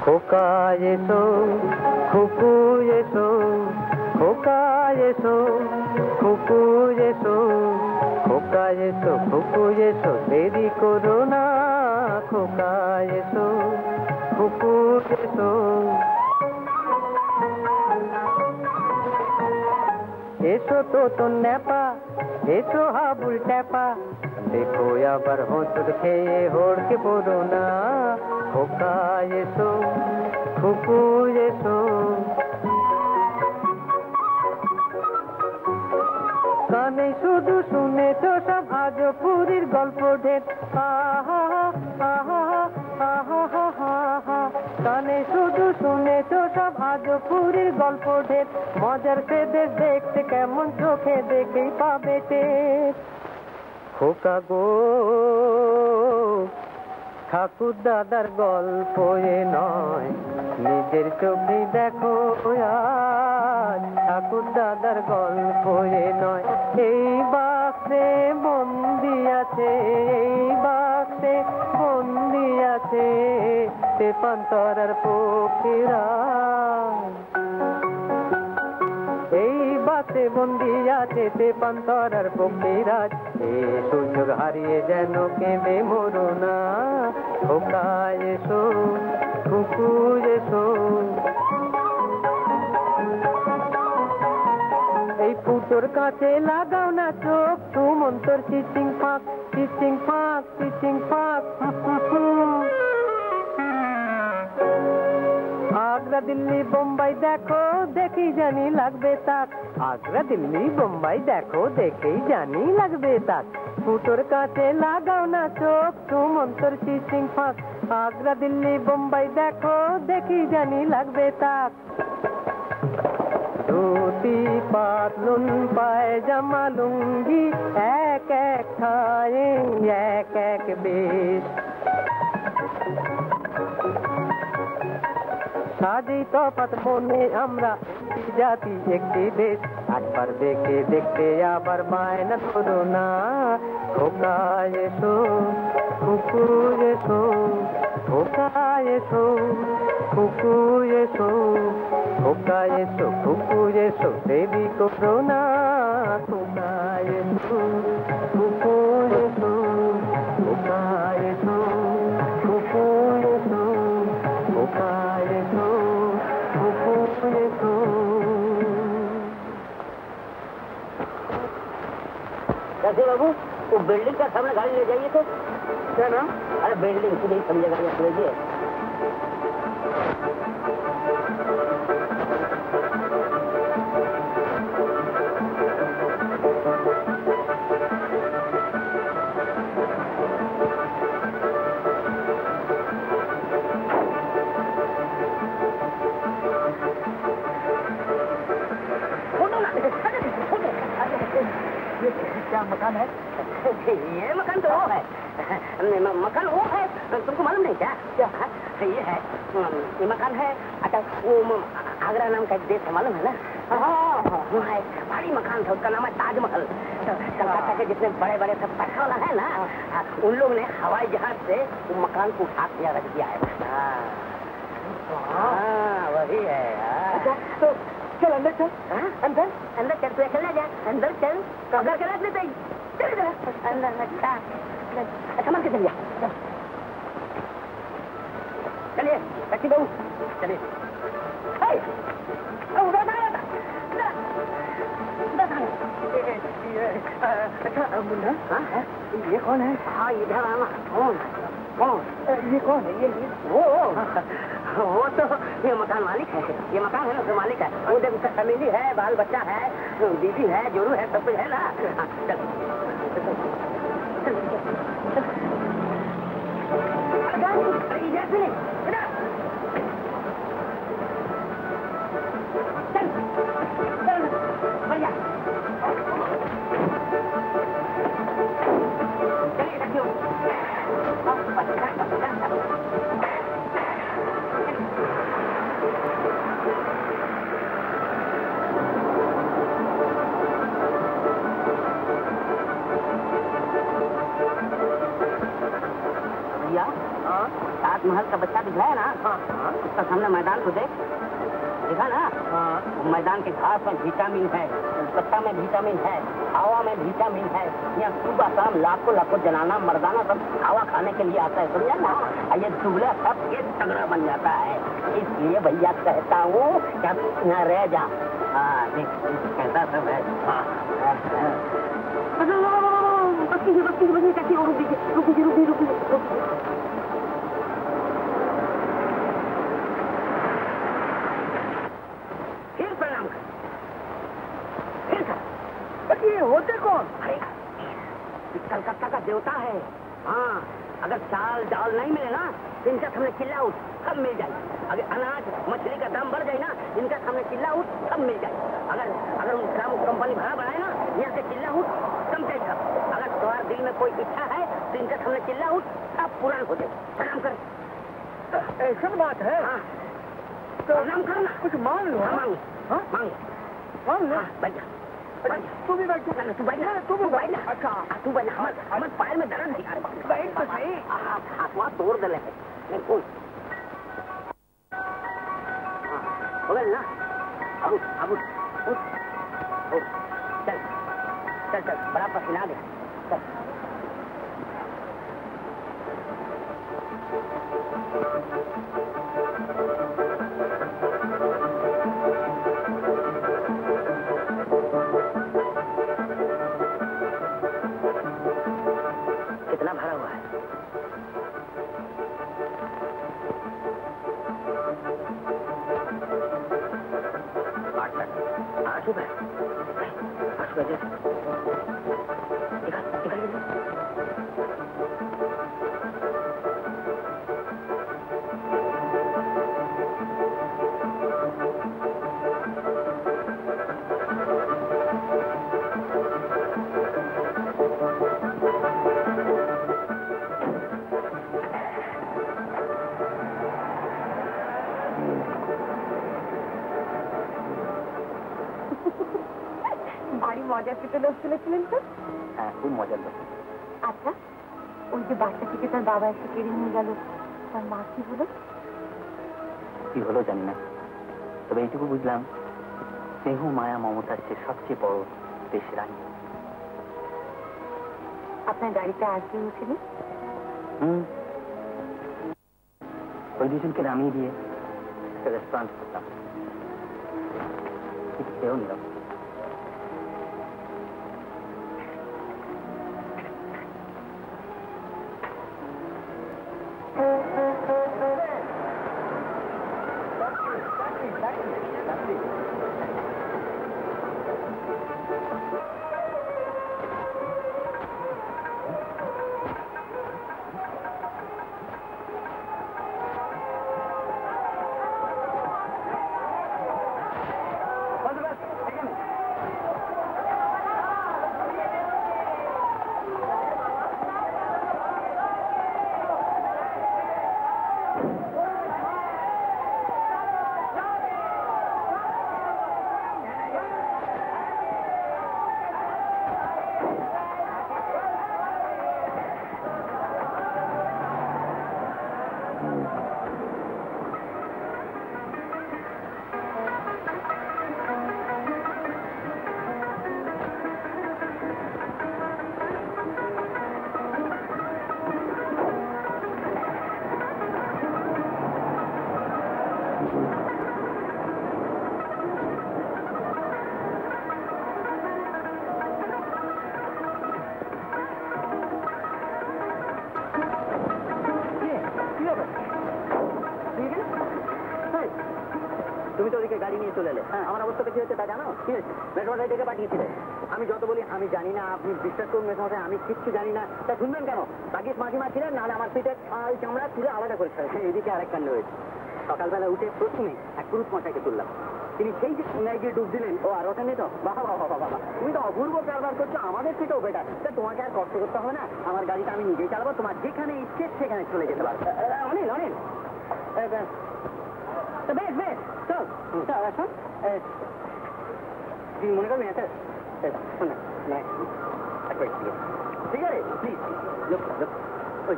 খোকা এসো, খুকু এসো, খোকা এসো, খুকু এসো, খোকা এসো, খুকু এসো, দেরি করো না। খোকা এসো, খুকু এসো। এসো তো তোর ন্যাপা, এসো হাবুল ট্যাপা, দেখো আবার হোঁচট খেয়ে হড়কে পড়ো না। খোকা এসো, খুকু এসো। কানে শুধু শুনেছ সব আজো পুরীর গল্প ঢের। আহা আহা আহা আহা, কানে শুধু শুনেছ সব আজো পুরীর গল্প ঢের। মজার সে দেশ দেখতে কেমন চোখে দেখেই পাবে টের। খোকা গো, ঠাকুর দাদার গল্প এ নয়, নিজের চোখে দেখো আজ। ঠাকুর দাদার গল্প এ নয়, এই বাক্সে বন্দি আছে, এই বাক্সে বন্দি আছে তেপান্তরার পক্ষীরা। এই বাক্সে বন্দি আছে তেপান্তরার পক্ষীরাজ। এই সুযোগ হারিয়ে যেন কেঁদে মরো না। খোকা এসো, খুকু এসো। এই ফুটোর কাছে লাগাও না চোখ, সুমন্তর চিচিং ফাঁক, চিচিং ফাঁক, চিচিং ফাঁক। আগ্রা দিল্লি বোম্বাই দেখো, দেখেই জানি লাগবে তাক। আগ্রা দিল্লি বোম্বাই দেখো, দেখেই জানি লাগবে তাক। ফুটোর কাছে লাগাও না চোখ, সুমন্তর চিচিং ফাঁক। আগ্রা দিল্লি বোম্বাই দেখো, দেখেই জানি লাগবে তাক। ধুতি পাতলুন পায়জামা লুঙ্গি, এক এক ঠায়ে এক এক বেশ। সাজেই তফাৎ মনে আমরা একটি জাতি একটি দেশ। একবার দেখে দেখতে আবার বায়না ধরো না। খোকা এসো, খুকু এসো, খোকা এসো, খুকু এসো, খোকা এসো, খুকু এসো, দেরি করো না। খোকা এসো, খুকু এসো, খোকা এসো, খুকু এসো, খোকা এসো, খুকু এসো। कैसे बाबू, वो बिल्डिंग का सामने गाड़ी ले जाइए तो। क्या ना? अरे बिल्डिंग से नहीं समझे गाड़ी आप लीजिए। क्या मकान है? ये मकान तो वो है, मकान वो है, तुमको मालूम नहीं क्या? क्या ये है, ये मकान है। अच्छा वो आगरा नाम का एक देश है, मालूम है ना? वहाँ एक भारी मकान था, उसका नाम है ताजमहल। कलकत्ता के जितने बड़े बड़े सब पैसा वाला है ना, उन लोग ने हवाई जहाज से वो मकान को उठा दिया, रख दिया है। वही है। अच्छा तो चल अंदर चल। अंदर अंदर चल, तू अकेला जा, अंदर चल, घर के रात लेते चल अंदर। अच्छा अच्छा मान के चलिए, चलिए अच्छी बहू चलिए। अच्छा मुन्ना, ये कौन है? हाँ इधर आना। कौन कौन? ये कौन है? ये वो तो ये मकान मालिक है, ये मकान है ना उसका मालिक है। वो देख उसका फैमिली है, बाल बच्चा है, बीवी है, जोरू है, सब कुछ है ना। चल इधर से बढ़िया। चलिए रखियो। भैया ताजमहल का बच्चा दिख रहा है ना? उसका सामने मैदान को देखा ना? मैदान के घास में विटामिन है, पत्ता में विटामिन है, हवा में विटामिन है। यहाँ सुबह शाम लाखों लाखों जनाना मर्दाना सब हवा खाने के लिए आता है, समझा ना? ये दुबला सब ये तगड़ा बन जाता है। इसलिए भैया कहता हूँ कि आप यहाँ रह जा। कैसा सब है? कैसी और रुकी। फिर प्रणाम कर, फिर कर। ये होते कौन? अरे कलकत्ता का देवता है। हाँ, अगर चाल डाल नहीं मिले ना तो इनका सामने चिल्ला उठ, सब मिल जाए। अगर अनाज मछली का दाम बढ़ जाए ना, इनका सामने चिल्ला उठ, सब मिल जाए। अगर उनका कंपनी भाड़ा बढ़ाए ना, यहाँ से चिल्ला उठ, कम जाए सब। अगर तुम्हारे दिल में कोई इच्छा है तो इनका सामने चिल्ला उठ, सब पूरा हो जाए। प्रणाम कर। ऐसा बात है? हाँ तो प्रणाम करना। कुछ मांग लो। मांग लो। बैठ जा। तू भी बैठ जा। तू बैठ जा। तू भी बैठ जा। अच्छा तू बैठ जा। हमारे पैर में दर्द है। बैठ तो सही। हाथ तोड़ दे ले। कौन हो गया ना? अब चल बड़ा पसीना दे। चल कितना भरा हुआ है? आठ रुपए। বাড়ি মজা পেতে লোক চলেছিলেন তো? হ্যাঁ খুব মজার লোক। আচ্ছা ওই যে বাচ্চাটিকে তার বাবা এসে কেড়ে নিয়ে গেল, তার মা কি হলো? কি হলো জানি না, তবে এইটুকু বুঝলাম স্নেহ মায়া মমতার চেয়ে সবচেয়ে বড় দেশের রানী। আপনার গাড়িতে আসবে উঠেনি? ওই দুজনকে নামিয়ে দিয়ে একটা রেস্টুরেন্ট করতাম, কিছু খেয়েও নিলাম। নিয়ে চলে এলে। আমার অবস্থাটা কি হয়েছে তা জানো? কি হয়েছে? মেসমশাই ডেকে পাঠিয়েছিলেন। আমি যত বলি আমি জানি না, আপনি বিশ্বাস করুন মেসমশাই আমি কিচ্ছু জানি না। তা শুনবেন কেন? বাগিস মাঝিমা ছিলেন, নাহলে আমার পিঠে ছাল চামড়া তুলে আলাদা করে ছাড়ে। এদিকে আরেক কাণ্ড হয়েছে। সকালবেলা উঠে প্রথমে এক পুরুষ মশাইকে তুললাম। তিনি সেই যে সন্ধ্যায় গিয়ে ডুব দিলেন, ও আর ওঠেনি তো। বাবা বাবা বাবা বাবা, তুমি তো অপূর্ব কারবার করছো, আমাদের থেকেও বেটার। তা তোমাকে আর কষ্ট করতে হবে না, আমার গাড়িটা আমি নিজেই চালাবো, তোমার যেখানে ইচ্ছে সেখানে চলে যেতে পারবে। অনিল অনিল, বেশ বেশ, চল শোন, তুই মনে করবি না শোন না, ঠিক আছে প্লিজ ওই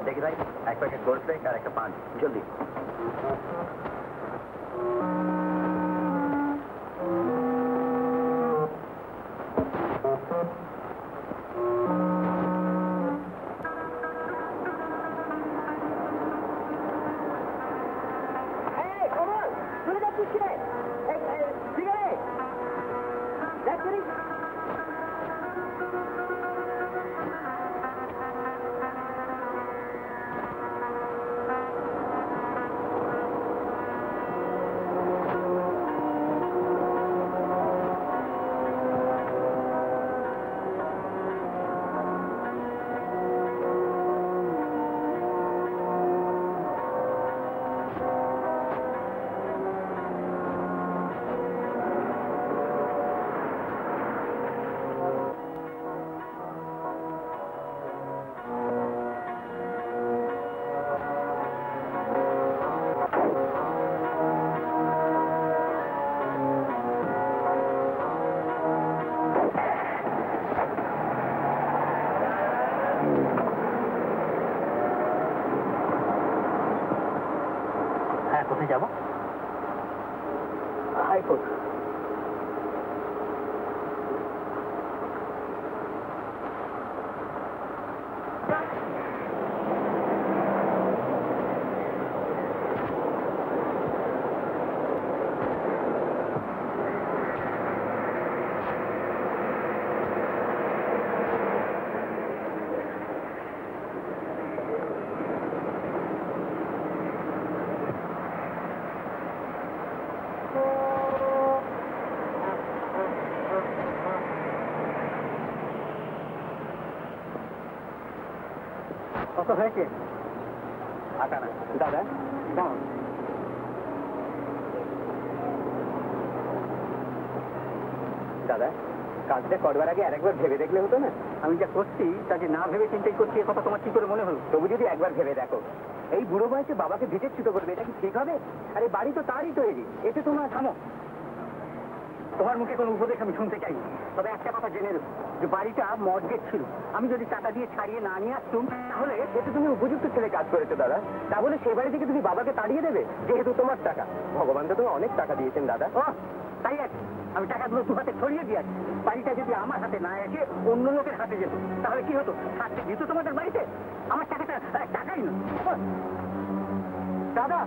দেখি ভাই, এক প্যাকেট গোল্ড ফ্লেক আর একটা পান, জলদি। কোথায় যাবো? হাইকোর্ট। কত হয়েছে? 58। দাদা দাও। দাদা, কাজটা করবার আগে আরেকবার ভেবে দেখলে হতো না? আমি যা করছি তা যে না ভেবে চিন্তাই করছি, এ কথা তোমার কি করে মনে হলো? তবু যদি একবার ভেবে দেখো, এই বুড়ো বয়সে বাবাকে ভিটেচ্যুত করবে, এটা কি ঠিক হবে? আরে বাড়ি তো তারই তৈরি, এতে তোমরা থামো। তোমার মুখে কোনো উপদেশ আমি শুনতে চাই, তবে একটা কথা জেনে নেব, যে বাড়িটা মর্গেজ ছিল। আমি যদি টাকা দিয়ে ছাড়িয়ে না নিয়ে আসতুম, তাহলে এতে তুমি উপযুক্ত ছেলে কাজ করেছো দাদা। তাহলে সেই বাড়ি থেকে তুমি বাবাকে তাড়িয়ে দেবে, যেহেতু তোমার টাকা। ভগবান তো তোমার অনেক টাকা দিয়েছেন দাদা। ও তাই আছে, আমি টাকাগুলো দু হাতে ছড়িয়ে দিয়ে আসি। বাড়িটা যদি আমার হাতে না এসে অন্য লোকের হাতে যেত, তাহলে কি হতো? থাকতে যেত তোমাদের বাড়িতে? আমার টাকাটা টাকাই না দাদা।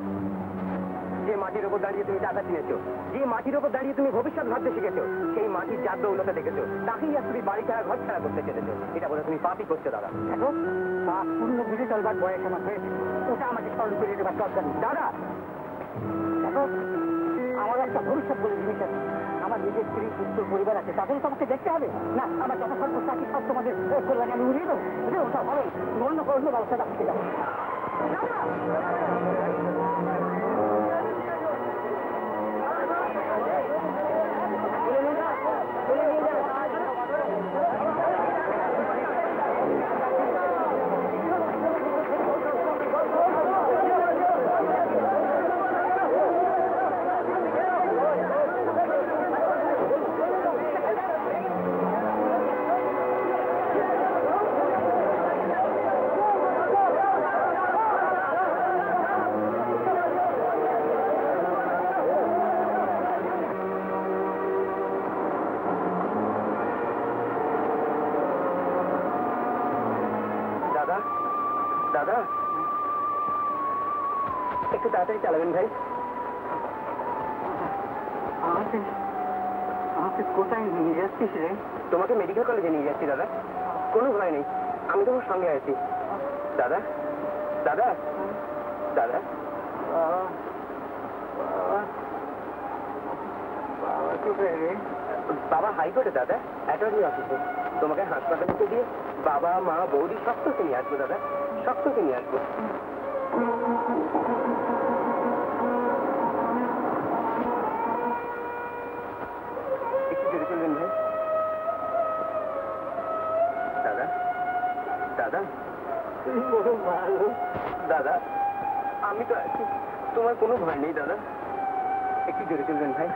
যে মাটির ওপর দাঁড়িয়ে তুমি টাকা কিনেছো, যে মাটির ওপর দাঁড়িয়ে তুমি ভবিষ্যৎ ভাবতে শিখেছো, সেই মাটির জাত দৌলতে দেখেছো, তাকেই আর তুমি বাড়ি ছাড়া ঘর ছাড়া করতে চেয়েছো। এটা বলে তুমি পাপই করছো দাদা। দেখো, পাপ পূর্ণ বুঝে চলবার বয়স আমার হয়েছে, ওটা আমাকে স্মরণ করে দেবার দরকার নেই দাদা। দেখো, আমার একটা ভবিষ্যৎ বলে জিনিস আছে, আমার নিজের স্ত্রী পুত্র পরিবার আছে, তাদেরও তো আমাকে দেখতে হবে না? আমার যত সম্পদ আছে সব তোমাদের কল্যাণে আমি উড়িয়ে দেবো, ওটা ভালো অন্য অন্য ব্যবস্থা রাখতে যাবো দাদা। দাদা একটু তাড়াতাড়ি চালাবেন ভাই। আমাকে কোথায় নিয়ে যাচ্ছিস রে? তোমাকে মেডিকেল কলেজে নিয়ে যাচ্ছি দাদা, কোনো ভয় নেই, আমি তোমার সঙ্গে আছি দাদা। দাদা দাদা বাবা হাইকোর্টে দাদা, অ্যাটর্নি অফিসে। তোমাকে হাসপাতালে দিয়ে বাবা মা বৌদি সব তোকে নিয়ে আসবো দাদা, সব তোকে নিয়ে আসবো। একটু জোরে চলবেন ভাই। দাদা দাদা তুমি বড় ভালো দাদা, আমি তো আছি, তোমার কোনো ভয় নেই দাদা। একটু জোরে চলবেন ভাই।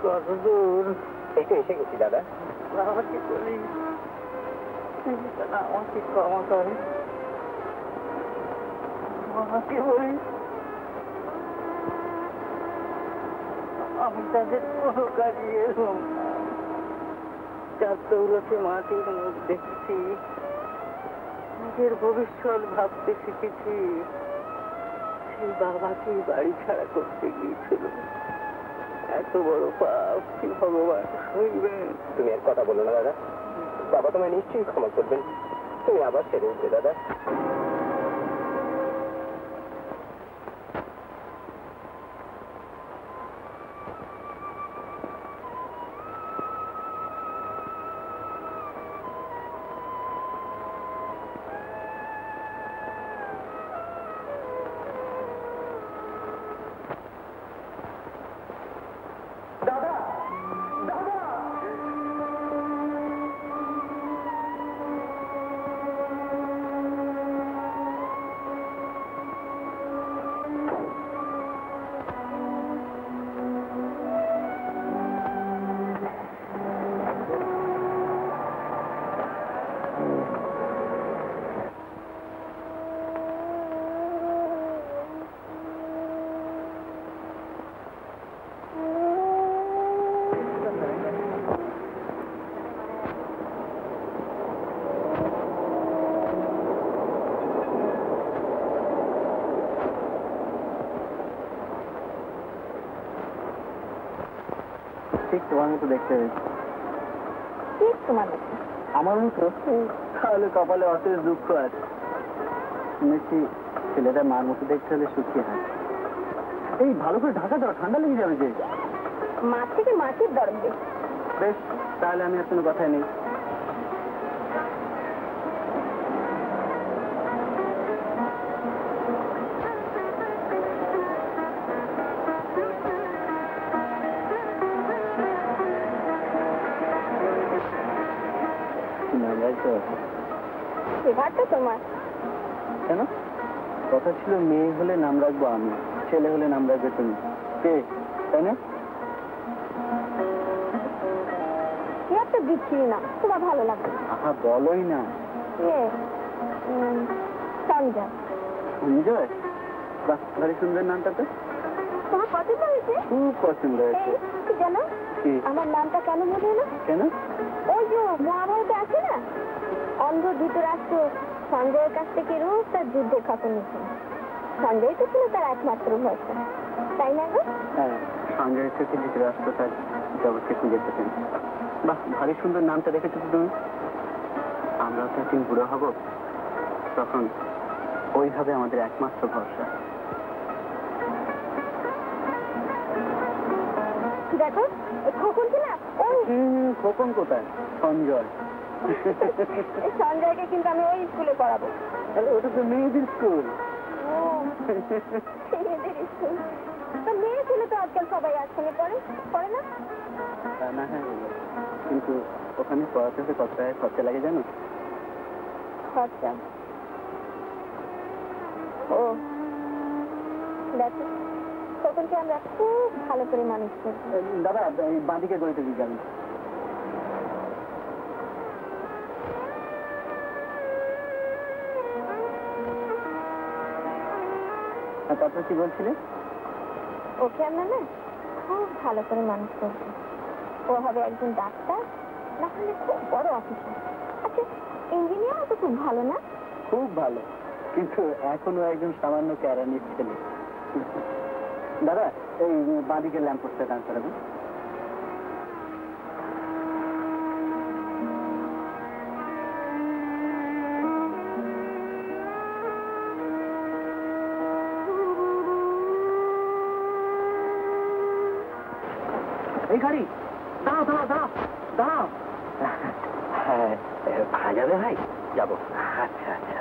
কত দূর? এই তো এসে গেছি দাদা। আমাকে বলি আমাকে ক্ষমা করে, আমাকে বলি আমি তাদের কোনো কাজে এলাম। চারগুলোকে মাটির মুখ দেখেছি, নিজের ভবিষ্যৎ ভাবতে শিখেছি। সেই বাবাকে বাড়ি ছাড়া করতে গিয়েছিল। এত বড় পাপ কি ভগবান সইবেন? তুমি এক কথা বলো না দাদা, বাবা তোমায় নিশ্চয়ই ক্ষমা করবেন। তুমি আবার ছেড়ে উঠবে দাদা। ঠিক তোমার মতো দেখতে হয়েছে। ঠিক তোমার মতো? আমার মতো? তাহলে কপালে অশেষ দুঃখ আছে। শুনেছি ছেলেটা মার মতো দেখতে হলে সুখী হয়। এই ভালো করে ঢাকা দাও, ঠান্ডা লেগে যাবে যে। মার থেকে মাটির দরদ বেশি। বেশ, তাহলে আমি আর কোনো কথাই নেই। এবারটা তোমার কেন? কথা ছিল মেয়ে হলে নাম রাখবো আমি, ছেলে হলে নাম রাখবে তুমি। কে, তাই না? একটা বিচ্ছিরি না, তোমার ভালো লাগবে। আহা বলোই না। সঞ্জয়। সঞ্জয়? বাহ, ভারী সুন্দর নামটা তো। তোমার পছন্দ হয়েছে? খুব পছন্দ হয়েছে। জানো আমার নামটা কেন মনে হলো? কেন? ওই যে মহাভারতে আছে না, অন্ধ ধৃতরাষ্ট্র সঞ্জয়ের কাছ থেকে রোজ তার যুদ্ধের খবর নিচ্ছে। সঞ্জয় তো ছিল তার একমাত্র ভরসা, তাই না গো? হ্যাঁ, সঞ্জয়ের চোখে ধৃতরাষ্ট্র তার জগৎকে খুঁজে পেতেন। বাহ, ভারী সুন্দর নামটা রেখেছো তুমি। আমরাও তো একদিন বুড়ো হব, তখন ওইভাবে আমাদের একমাত্র ভরসা। দেখো খোকন না, ওই খোকন কোথায়? সঞ্জয়। সঞ্জয়কে কিন্তু আমি ওই স্কুলে পড়াবো। ওটা তো মেয়েদের স্কুল। মেয়েদের স্কুল তো মেয়ে ছেলে তো আজকাল সবাই একসঙ্গে পড়ে না? না, হ্যাঁ, কিন্তু ওখানে পড়াতে হলে কত টাকা খরচা লাগে জানো? খরচা? ও দেখো, খোকনকে আমরা খুব ভালো করে মানুষ করি। দাদা, বাঁদিকে গড়িতে দিয়ে যাবেন। তারপর কি বলছিলে? ওকে আমরা না খুব ভালো করে মানুষ করছি। ও হবে একজন ডাক্তার, না হলে খুব বড় অফিসার। আর হচ্ছে ইঞ্জিনিয়ার তো খুব ভালো না? খুব ভালো, কিন্তু এখনো একজন সামান্য ক্যারানির ছেলে। দাদা, এই বাঁদিকে ল্যাম্পপোস্টে দাঁড় করাবেন। এই গাড়ি দাঁড়াও দাঁড়াও দাঁড়াও দাঁড়াও। হ্যাঁ, ভাড়া যাবে ভাই? যাবো। আচ্ছা আচ্ছা,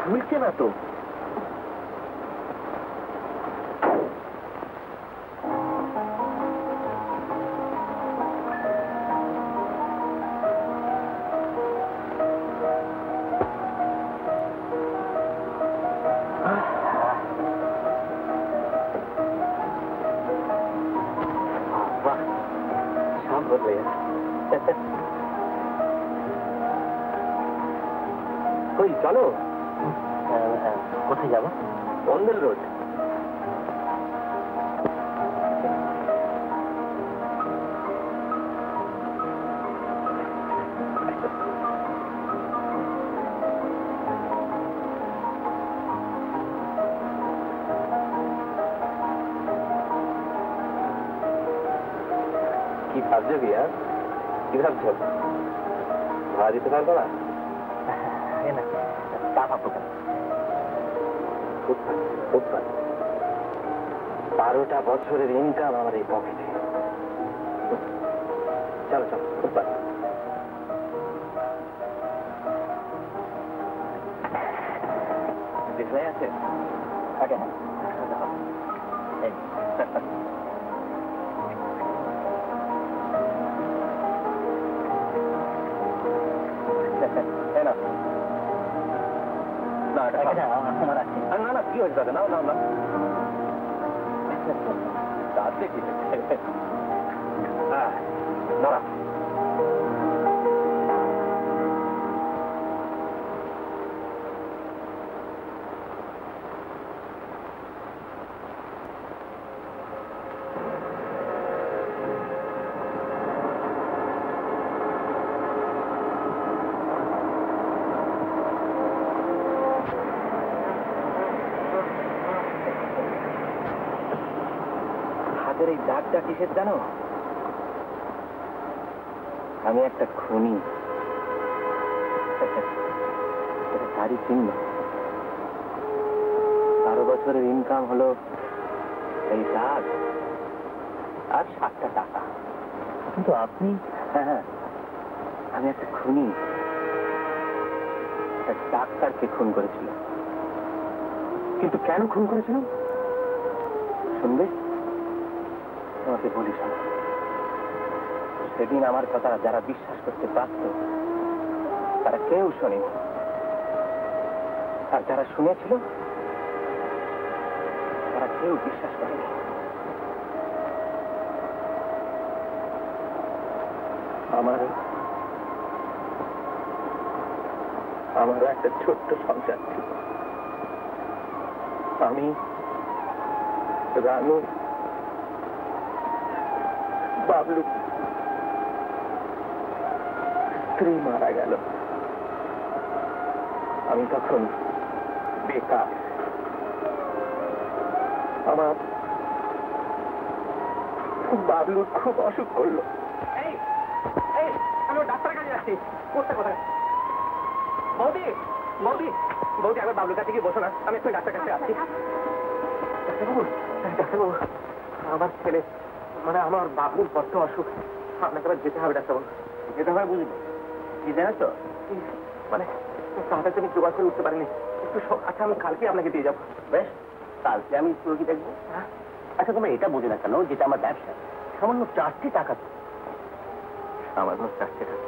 খুলছে না তো। ওই চলো। কোথায় যাবো? বন্দর রোড। কি ভাবছো বিয়ার? কি ভাবছো? ভাড়া দিতে পারবো না? তা ভাববো কেন? 12টা বছরের ইনকাম আমার এই পকেটে। চলো চলো, ফুটপাত। ডিসপ্লে আছে? থাকে না। না কি হয়েছে দাদা? না না না, তাতে কি না। এই দাগটা কিসের জানো? আমি একটা খুনি। তারই চিহ্ন। 12 বছরের ইনকাম হলো এই দাগ আর 7টা টাকা। কিন্তু আপনি? হ্যাঁ, আমি একটা খুনি। একটা ডাক্তারকে খুন করেছিল। কিন্তু কেন খুন করেছিল শুনবে? তোমাকে বলি শোনো, সেদিন আমার কথা যারা বিশ্বাস করতে পারত তারা কেউ শোনেনি, আর যারা শুনেছিল তারা কেউ বিশ্বাস করেনি। আমার একটা ছোট্ট সংসার ছিল। আমি, রানু, বাবলু, স্ত্রী মারা গেল। আমি তখন বেকার। আমার বাবলুর খুব অসুখ করলো। আমি ডাক্তারের কাছে যাচ্ছি। কোথায়? বৌদি বৌদি বৌদি, আমার বাবলুর কাছে গিয়ে বসো না, আমি একটু ডাক্তার কাছে আসছি। ডাক্তারবাবু, আমার ছেলে মানে আমার বাবলুর বড্ড অসুখ, আপনাকে আবার যেতে হবে ডাক্তারবাবু। যেতে হবে বুঝলি? কি জানো তো, মানে তাড়াতাড়ি আমি জোগাড় করে উঠতে পারিনি। একটু আচ্ছা, আমি কালকে আপনাকে দিয়ে যাবো। বেশ, কালকে আমি রোগী দেখবো। আচ্ছা, তোমরা এটা বুঝে না কেন যেটা আমার ব্যবসা? সামান্য 4টি টাকা। সামান্য 4টি টাকা?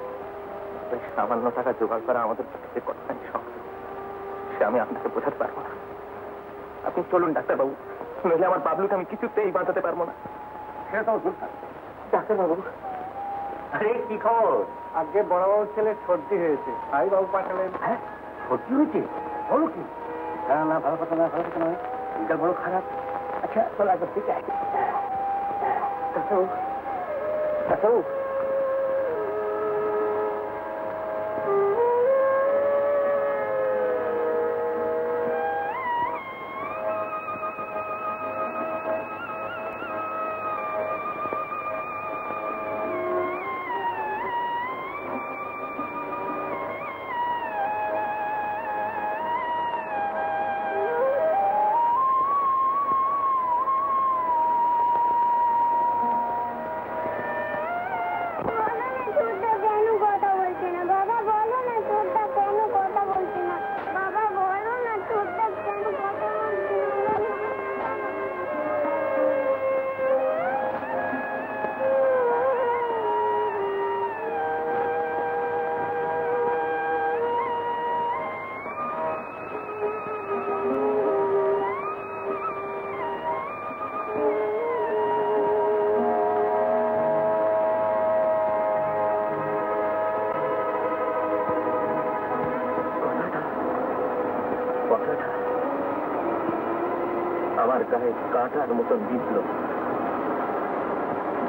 সামান্য টাকা জোগাড় করা আমাদের পক্ষে কতখানি শক্ত, সে আমি আপনাকে বোঝাতে পারবো না। আপনি চলুন ডাক্তারবাবু, নইলে আমার বাবলুকে আমি কিছুতেই বাঁচাতে পারবো না। সেটা তো ডাক্তারবাবু। আরে কি খবর? আজকে বড়বাবুর ছেলে সর্দি হয়েছে, ভাই বাবু পাঠালেন। হ্যাঁ, সর্দি হয়েছে? বলো কি? না, ভালো কথা না, ভালো কথা নয়, এটা বড় খারাপ। আচ্ছা চলো, একবার ঠিক আছে। ডাক্তারবাবু, ডাক্তারবাবু, আমার গায়ে কাঁটার মতন বিঁধল।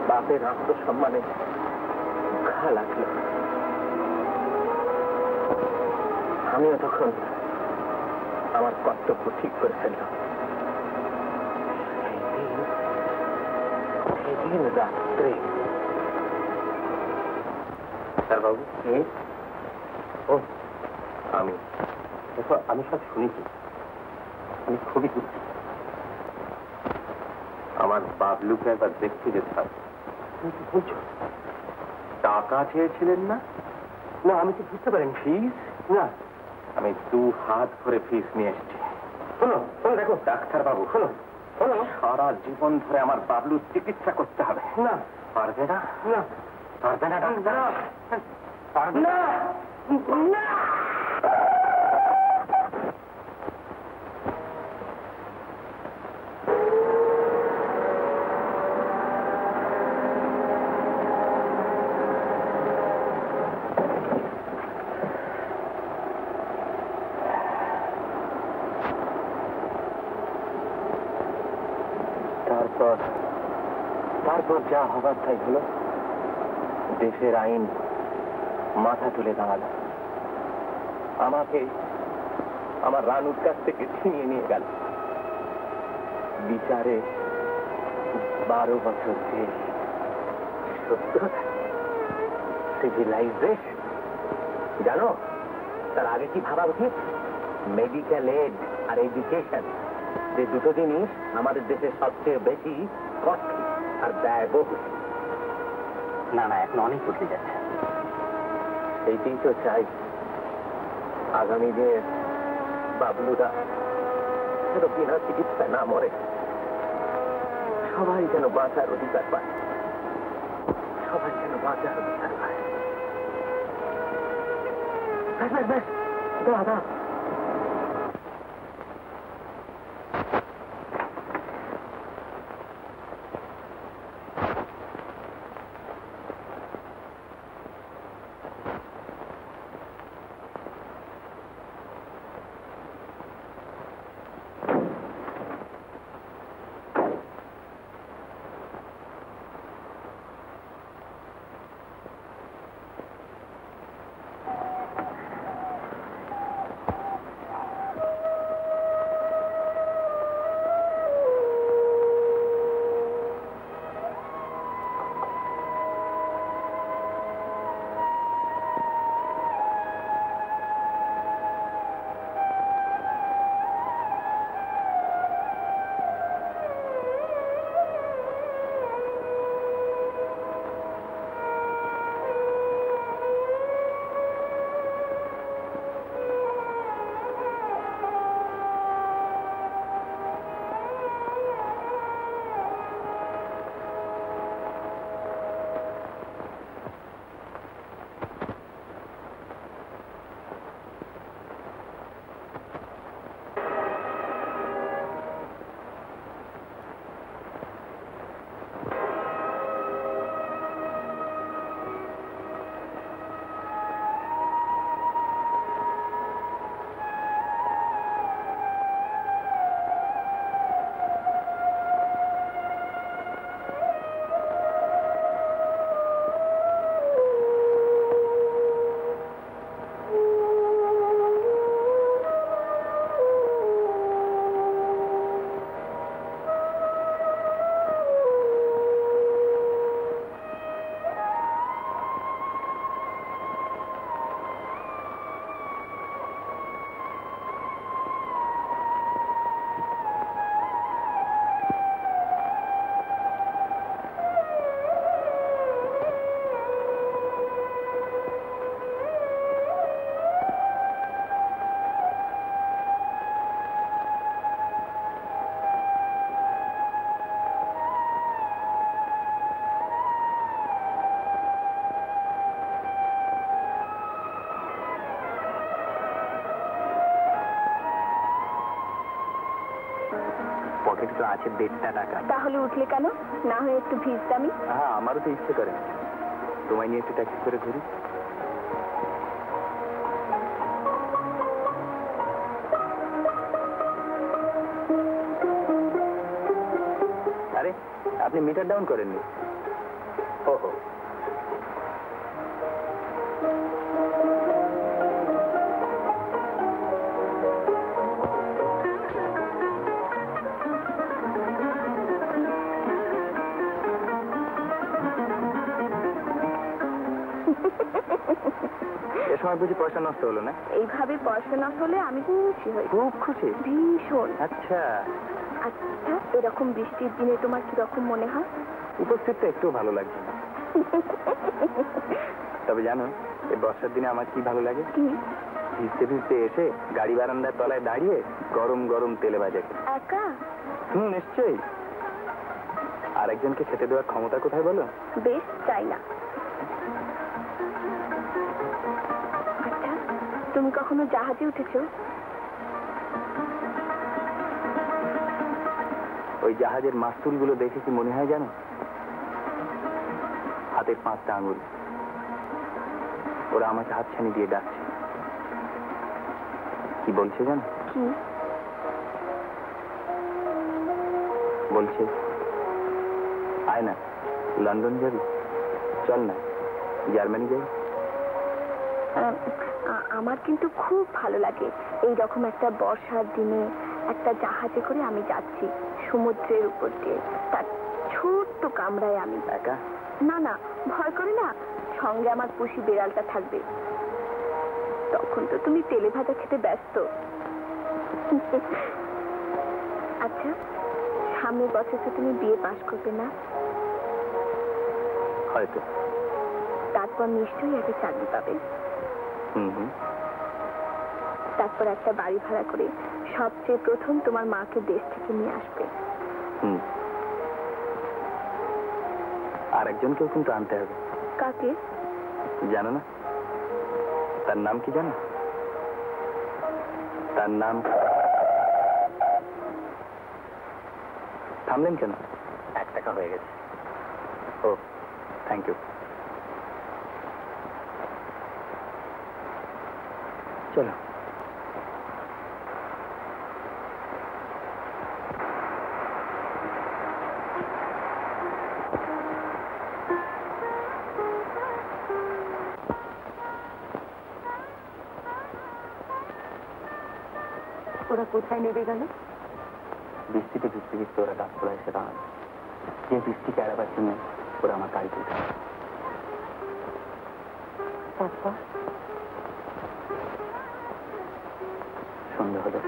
বাপের আত্মসম্মানে ঘা লাগলো। আমিও তখন আমার কর্তব্য ঠিক করে ফেললাম। সেদিন রাত্রে ডাক্তারবাবু, ও আমি দেখো, আমি সব শুনেছি, আমি খুবই দুঃখিত। আমার বাবলুকে একবার দেখতে যেতে হবে। তুমি কি বলছো? টাকা চেয়েছিলেন না? না, আমি তো বুঝতে পারিনি। ফিস? না, আমি 2 হাত ভরে ফিস নিয়ে এসেছি। শোনো শোনো, দেখো ডাক্তারবাবু, শোনো শোনো, সারা জীবন ধরে আমার বাবলুর চিকিৎসা করতে হবে। না, পারবে না? না, পারবে না ডাক্তার? পারবে না। তারপর যা হবার তাই হলো। দেশের আইন মাথা তুলে দাঁড়ালো। আমাকে আমার রানুর কাছ থেকে ছিনিয়ে নিয়ে গেল। বিচারে 12 বছর জেল। সত্য সিভিলাইজেশন। জানো, তার আগে কি ভাবা উচিত? মেডিকেল এড আর এডুকেশন, যে দুটো জিনিস আমাদের দেশে সবচেয়ে বেশি কস্টলি আর ব্যয়বহুল। না না, এখন অনেক বদলে যাচ্ছে। সেইটাই তো চাই, আগামী যে বাবলুরা যেন বিনা চিকিৎসায় না মরে, সবাই যেন বাঁচার অধিকার পায়, সবাই যেন বাঁচার অধিকার পায়। বেশ, দাদা পকেটে তো আছে 1.5 টাকা। তাহলে উঠলে কেন? না হয় একটু ভিজতামি। হ্যাঁ, আমারও তো ইচ্ছে করে তোমায় নিয়ে একটু ট্যাক্সি করে ঘুরি। আপনি মিটার ডাউন করেননি? ওহো, এ সময় বুঝি পয়সা নষ্ট হলো না? এইভাবে পয়সা নষ্ট হলে আমি খুশি হই, খুব খুশি। ভীষণ। আচ্ছা, আচ্ছা, এরকম বৃষ্টির দিনে তোমার কিরকম মনে হয়? উপস্থিতটা একটু ভালো লাগছে না। তবে জানো, এই বর্ষার দিনে আমার কি ভালো লাগে? কি? ভিজতে ভিজতে এসে গাড়ি বারান্দার তলায় দাঁড়িয়ে গরম গরম তেলে ভাজা খেতে। একা? নিশ্চয়ই। আর একজনকে খেতে দেওয়ার ক্ষমতা কোথায় বলো? বেশ, চাই না। আচ্ছা, তুমি কখনো জাহাজে উঠেছো? ওই জাহাজের মাস্তুলগুলো দেখে কি মনে হয় জানো? হাতের 5টা আঙুল। ওরা আমাকে হাতছানি দিয়ে ডাকছে। কি বলছে জানো? কি বলছে, আয় না, লন্ডন যাবি, চল না, জার্মানি যাই। আমার কিন্তু খুব ভালো লাগে এই রকম একটা বর্ষার দিনে একটা জাহাজে করে আমি যাচ্ছি সমুদ্রের উপর দিয়ে, তার ছোট্ট কামরায় আমি। একা? না না, ভয় করে না, সঙ্গে আমার পুষি বিড়ালটা থাকবে। তখন তো তুমি তেলে ভাজা খেতে ব্যস্ত। আচ্ছা, সামনের বছর তো তুমি বিয়ে পাশ করবে না? হয়তো। তারপর নিশ্চয়ই একটা চাকরি পাবে। হুম। তারপর একটা বাড়ি ভাড়া করে সবচেয়ে প্রথম তোমার মাকে দেশ থেকে নিয়ে আসবে। হুম। আর একজনকেও কিন্তু আনতে হবে। কাকে? জানো না? তার নাম কি জানো? তার নাম... থামলেন কেন? 1 টাকা হয়ে গেছে। ও, থ্যাংক ইউ। চলো। ওরা কোথায় নেবে গেল? বৃষ্টিতে ভিজতে ভিজতে ওরা গাছতলায় এসে দাঁড়ানো। যে বৃষ্টিকে এড়াবার জন্য ওরা আমার গাড়ি তুলতে। তারপর সন্ধ্যা হলো,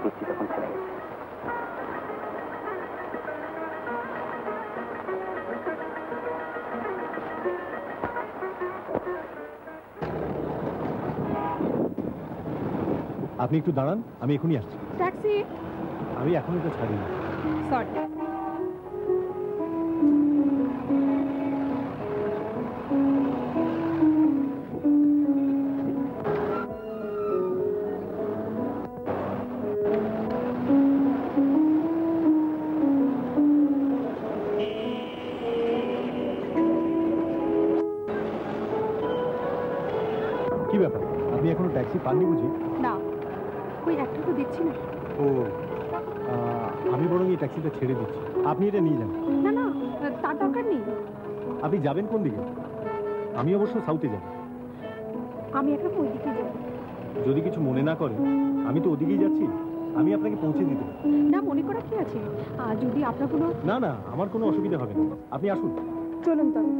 বৃষ্টি তখন থেমে গেছে। আপনি একটু দাঁড়ান, আমি এখনই আসছি। ট্যাক্সি? আমি এখন এটা ছাড়িনি। সরি। কি ব্যাপার, আপনি এখনো ট্যাক্সি পাননি বুঝি? না, ওই একটা তো দিচ্ছি না। ও, আমি বরং এই ট্যাক্সিটা ছেড়ে দিচ্ছি, আপনি এটা নিয়ে যান। না না, তার দরকার নেই। আপনি যাবেন কোন দিকে? আমি অবশ্য সাউথে যাব। আমি একটা ওই দিকে যাব। যদি কিছু মনে না করেন, আমি তো ওদিকেই যাচ্ছি, আমি আপনাকে পৌঁছে দিতে পারি। না, মনে করা কি আছে? আর যদি আপনার কোনো... না না, আমার কোনো অসুবিধা হবে না, আপনি আসুন। চলুন তবে।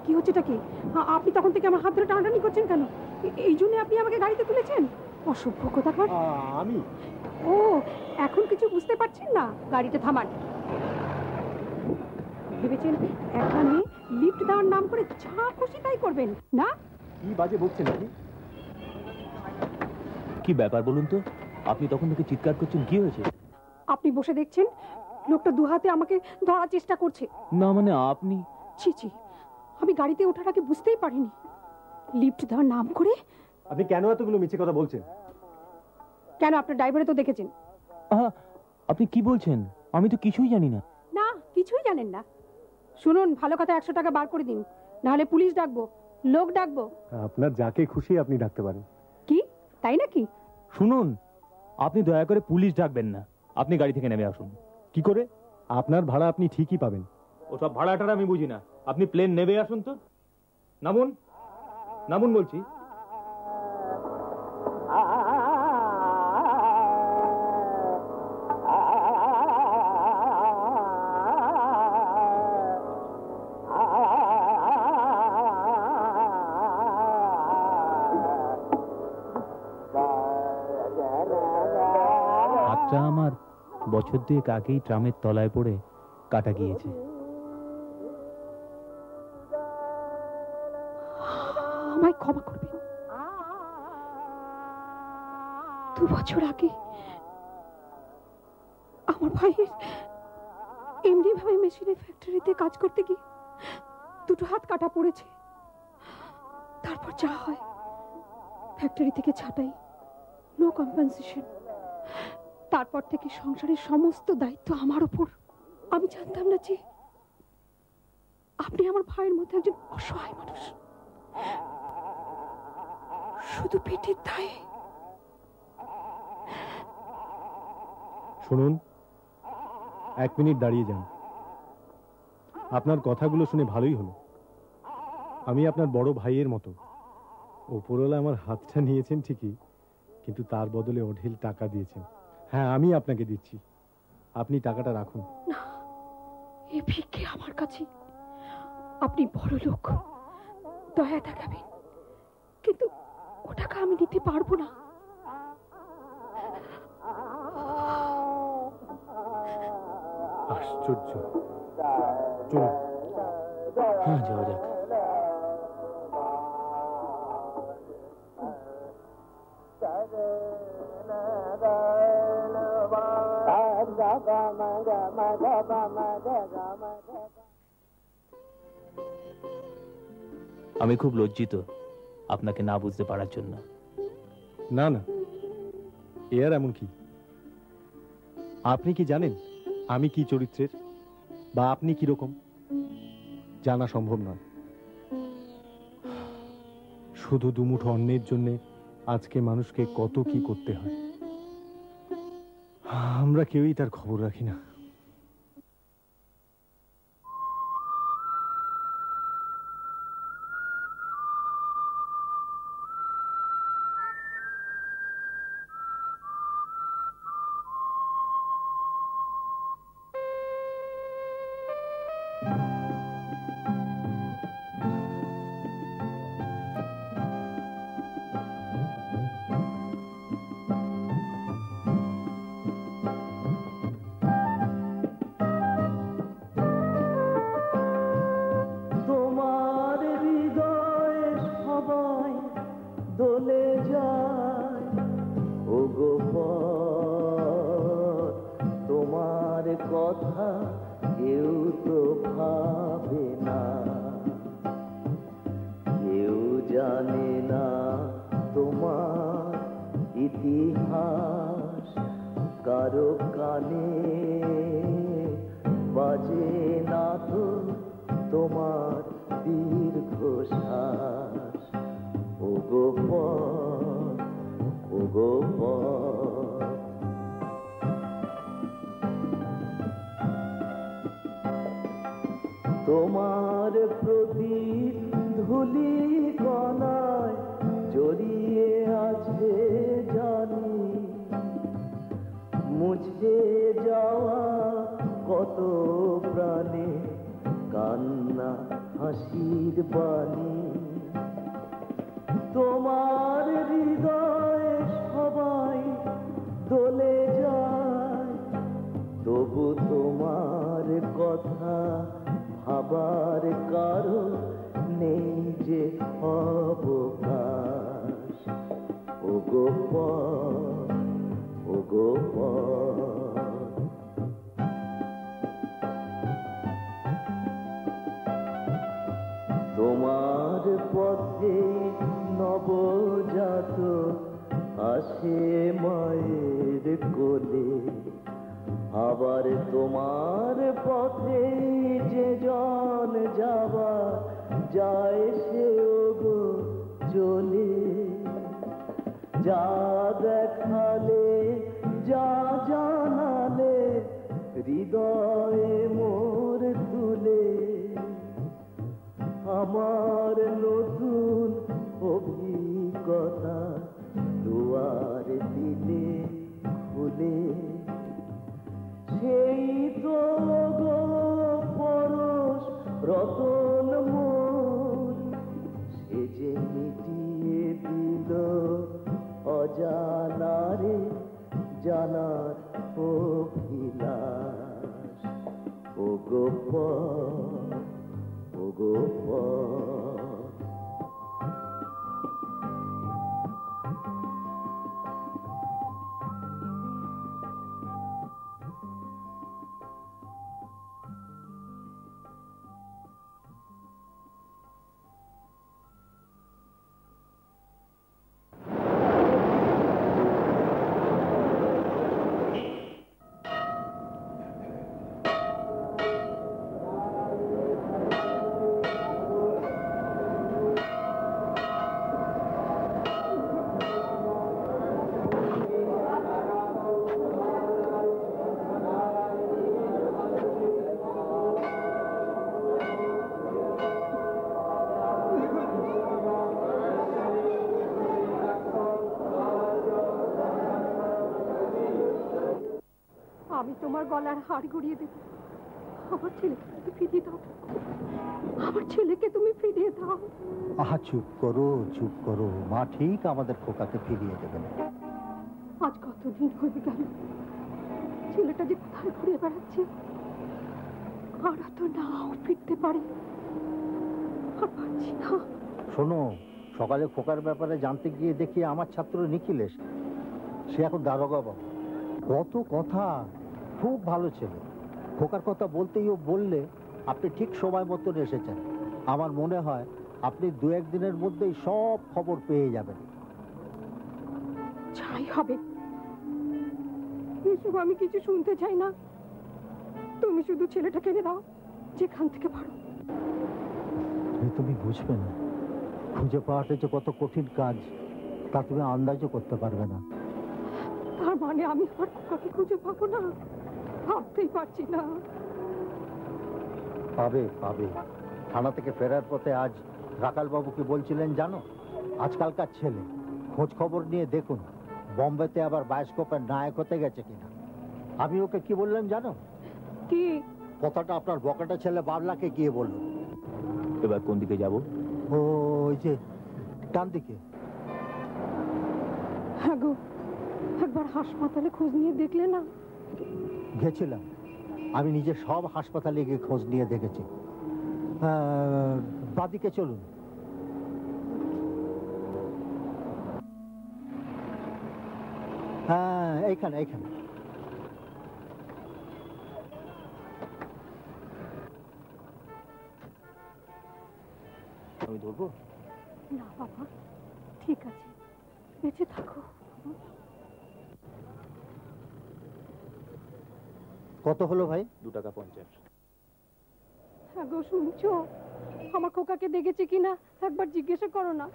কি হচ্ছেটা কি? আপনি তখন থেকে আমার হাত ধরে টানাটানি করছেন কেন? এই জন্য আপনি আমাকে গাড়িতে তুলেছেন? অসভ্য কোথাকার। আমি ও, এখন কিছু বুঝতে পারছেন না? গাড়িটা থামান। ভেবেছেন একটা মেয়ে লিফট দেওয়ার নাম করে যা খুশি তাই করবেন না? কি বাজে বকছেন আপনি? কি ব্যাপার বলুন তো? আপনি তখন থেকে চিৎকার করছেন, কি হয়েছে? আপনি বসে দেখছেন লোকটা দু হাতে আমাকে ধরার চেষ্টা করছে। না মানে আপনি? ছি ছি, আমি গাড়িতে ওঠার আগে বুঝতেই পারিনি লিফট দেওয়ার নাম করে। আপনি কেন এতগুলো মিছে কথা বলছেন? কেন, আপনার ড্রাইভারে তো দেখেছেন। আপনি কি বলছেন? আমি তো কিছুই জানি না। না, কিছুই জানেন না? শুনুন, ভালো কথা 100 টাকা বার করে দিন, নাহলে পুলিশ ডাকবো, লোক ডাকবো। আপনার যাকে খুশি আপনি ডাকতে পারেন। কি তাই নাকি? শুনুন, আপনি দয়া করে পুলিশ ডাকবেন না, আপনি গাড়ি থেকে নেমে আসুন। কি করে? আপনার ভাড়া আপনি ঠিকই পাবেন। ওসব ভাড়াটার আমি বুঝি না, আপনি প্লেন নেমে আসুন তো। নামুন, নামুন বলছি। হাতটা আমার বছর 2 আগেই ট্রামের তলায় পড়ে কাটা গিয়েছে। আমায় ক্ষমা করবেন। 2 বছর আগে আমার ভাইয়ের এমনি ভাবে মেশিনের ফ্যাক্টরিতে কাজ করতে গিয়ে 2টো হাত কাটা পড়েছে। তারপর যা হয়, ফ্যাক্টরি থেকে ছাঁটাই, নো কম্পেনসেশন। তারপর থেকে সংসারের সমস্ত দায়িত্ব আমার উপর। আমি জানতাম না যে আপনি আমার ভাইয়ের মধ্যে একজন অসহায় মানুষ, শুধু পেটের দায়ে। শুনুন, 1 মিনিট দাঁড়িয়ে যান। আপনার কথাগুলো শুনে ভালোই হলো। আমি আপনার বড় ভাইয়ের মতো। ওপরওয়ালা আমার হাতটা নিয়েছেন ঠিকই, কিন্তু তার বদলে অঢেল টাকা দিয়েছেন। হ্যাঁ, আমি আপনাকে দিচ্ছি, আপনি টাকাটা রাখুন। না, এই ভিক্ষে আমার কাছে। আপনি বড় লোক, দয়া দেখাবেন, কিন্তু ও টাকা আমি নিতে পারবো না। আশ্চর্য। চলুন। হ্যাঁ, যাওয়া যাক। আমি খুব লজ্জিত আপনাকে না বুঝতে পারার জন্য। না না, এ আর এমন কি? আপনি কি জানেন আমি কি চরিত্রের, বা আপনি কি রকম? জানা সম্ভব নয়। শুধু দুমুঠো অন্নের জন্য আজকে মানুষকে কত কি করতে হয়, আমরা কেউই তার খবর রাখি না। দোলে যায় ওগো পথ, তোমার কথা কেউ তো ভাবে না, কেউ জানে না তোমার ইতিহাস, কারো কানে বাজে না তো তোমার দীর্ঘশ্বাস। ওগো পথ, ওগো পথ, তোমার প্রতিধূলি কণায় জড়িয়ে আছে জানি, মুছে যাওয়া কত প্রাণে কান্না হাসির বাণী। তোমার হৃদয়ে সবাই দোলে যায়, তবু তোমার কথা ভাবার কারো নেই যে অবকাশ। ও গোপন, ও গোপন, তোমার পথে নবজাত আসে মায়ের কোলে, আবার তোমার পথে যে জন যাবা যায় সে গো চলে। যা দেখালে যা জানালে হৃদয়ে মোর তুলে, আমার নতুন অভিজ্ঞতা দুয়ার দিলে খুলে। সেই তো গো পরশ রতন মোর, সে যে মিটিয়ে দিল অজানারে জানার অভিলাষ। ও গোপন, ও গোপন, আমি তোমার গলার হার গড়িয়ে দেব। আমার ছেলেকে তুমি ফিরিয়ে দাও, আমার ছেলেকে তুমি ফিরিয়ে দাও। আহা চুপ করো, চুপ করো, মা ঠিক আমাদের খোকাকে ফিরিয়ে দেবেন। আজ কতদিন হয়ে গেল ছেলেটা যে কোথায় ঘুরে বেড়াচ্ছে, আর তো নাও ফিরতে পারে, আর পারছি না। শোনো, সকালে খোকার ব্যাপারে জানতে গিয়ে দেখি আমার ছাত্র নিখিলেশ, সে এখন দারোগা বাবু। কত কথা, খুব ভালো ছেলে। খোকার কথা বলতেই ও বললে আপনি ঠিক সময় মতন এসেছেন। আমার মনে হয় আপনি 2-1 দিনের মধ্যেই সব খবর পেয়ে যাবেন। যাই হবে, এসব আমি কিছু শুনতে চাই না। তুমি শুধু ছেলেটা কিনে দাও, যেখান থেকে পারো। তুমি বুঝবে না, খুঁজে পাওয়াটা যে কত কঠিন কাজ তা তুমি আন্দাজও করতে পারবে না। তার মানে আমি আমার খোকাকে খুঁজে পাবো না? ভাবতেই পারছি না। পাবে, পাবে। থানা থেকে ফেরার পথে আজ রাকালবাবু কি বলছিলেন জানো? আজকালকার ছেলে, খোঁজ খবর নিয়ে দেখুন বম্বেতে আবার বায়োস্কোপের নায়ক হতে গেছে কিনা। আমি ওকে কি বললাম জানো? কি? কথাটা আপনার বকাটা ছেলে বাবলাকে গিয়ে বলল। এবার কোন দিকে যাব? ওই যে ডান দিকে। হ্যাঁ গো, একবার হাসপাতালে খোঁজ নিয়ে দেখলে না? গেছিলাম, আমি নিজে সব হাসপাতালে গিয়ে খোঁজ নিয়ে দেখেছি। বাদিকে চলুন। হ্যাঁ, এইখানে এইখানে। আমি ধরবো না বাবা, ঠিক আছে, বেঁচে থাকো। কত হলো ভাই? 2 টাকা 50। হ্যাঁ গো, শুনছো? আমার খোকাকে দেখেছে কিনা একবার জিজ্ঞাসা করো না।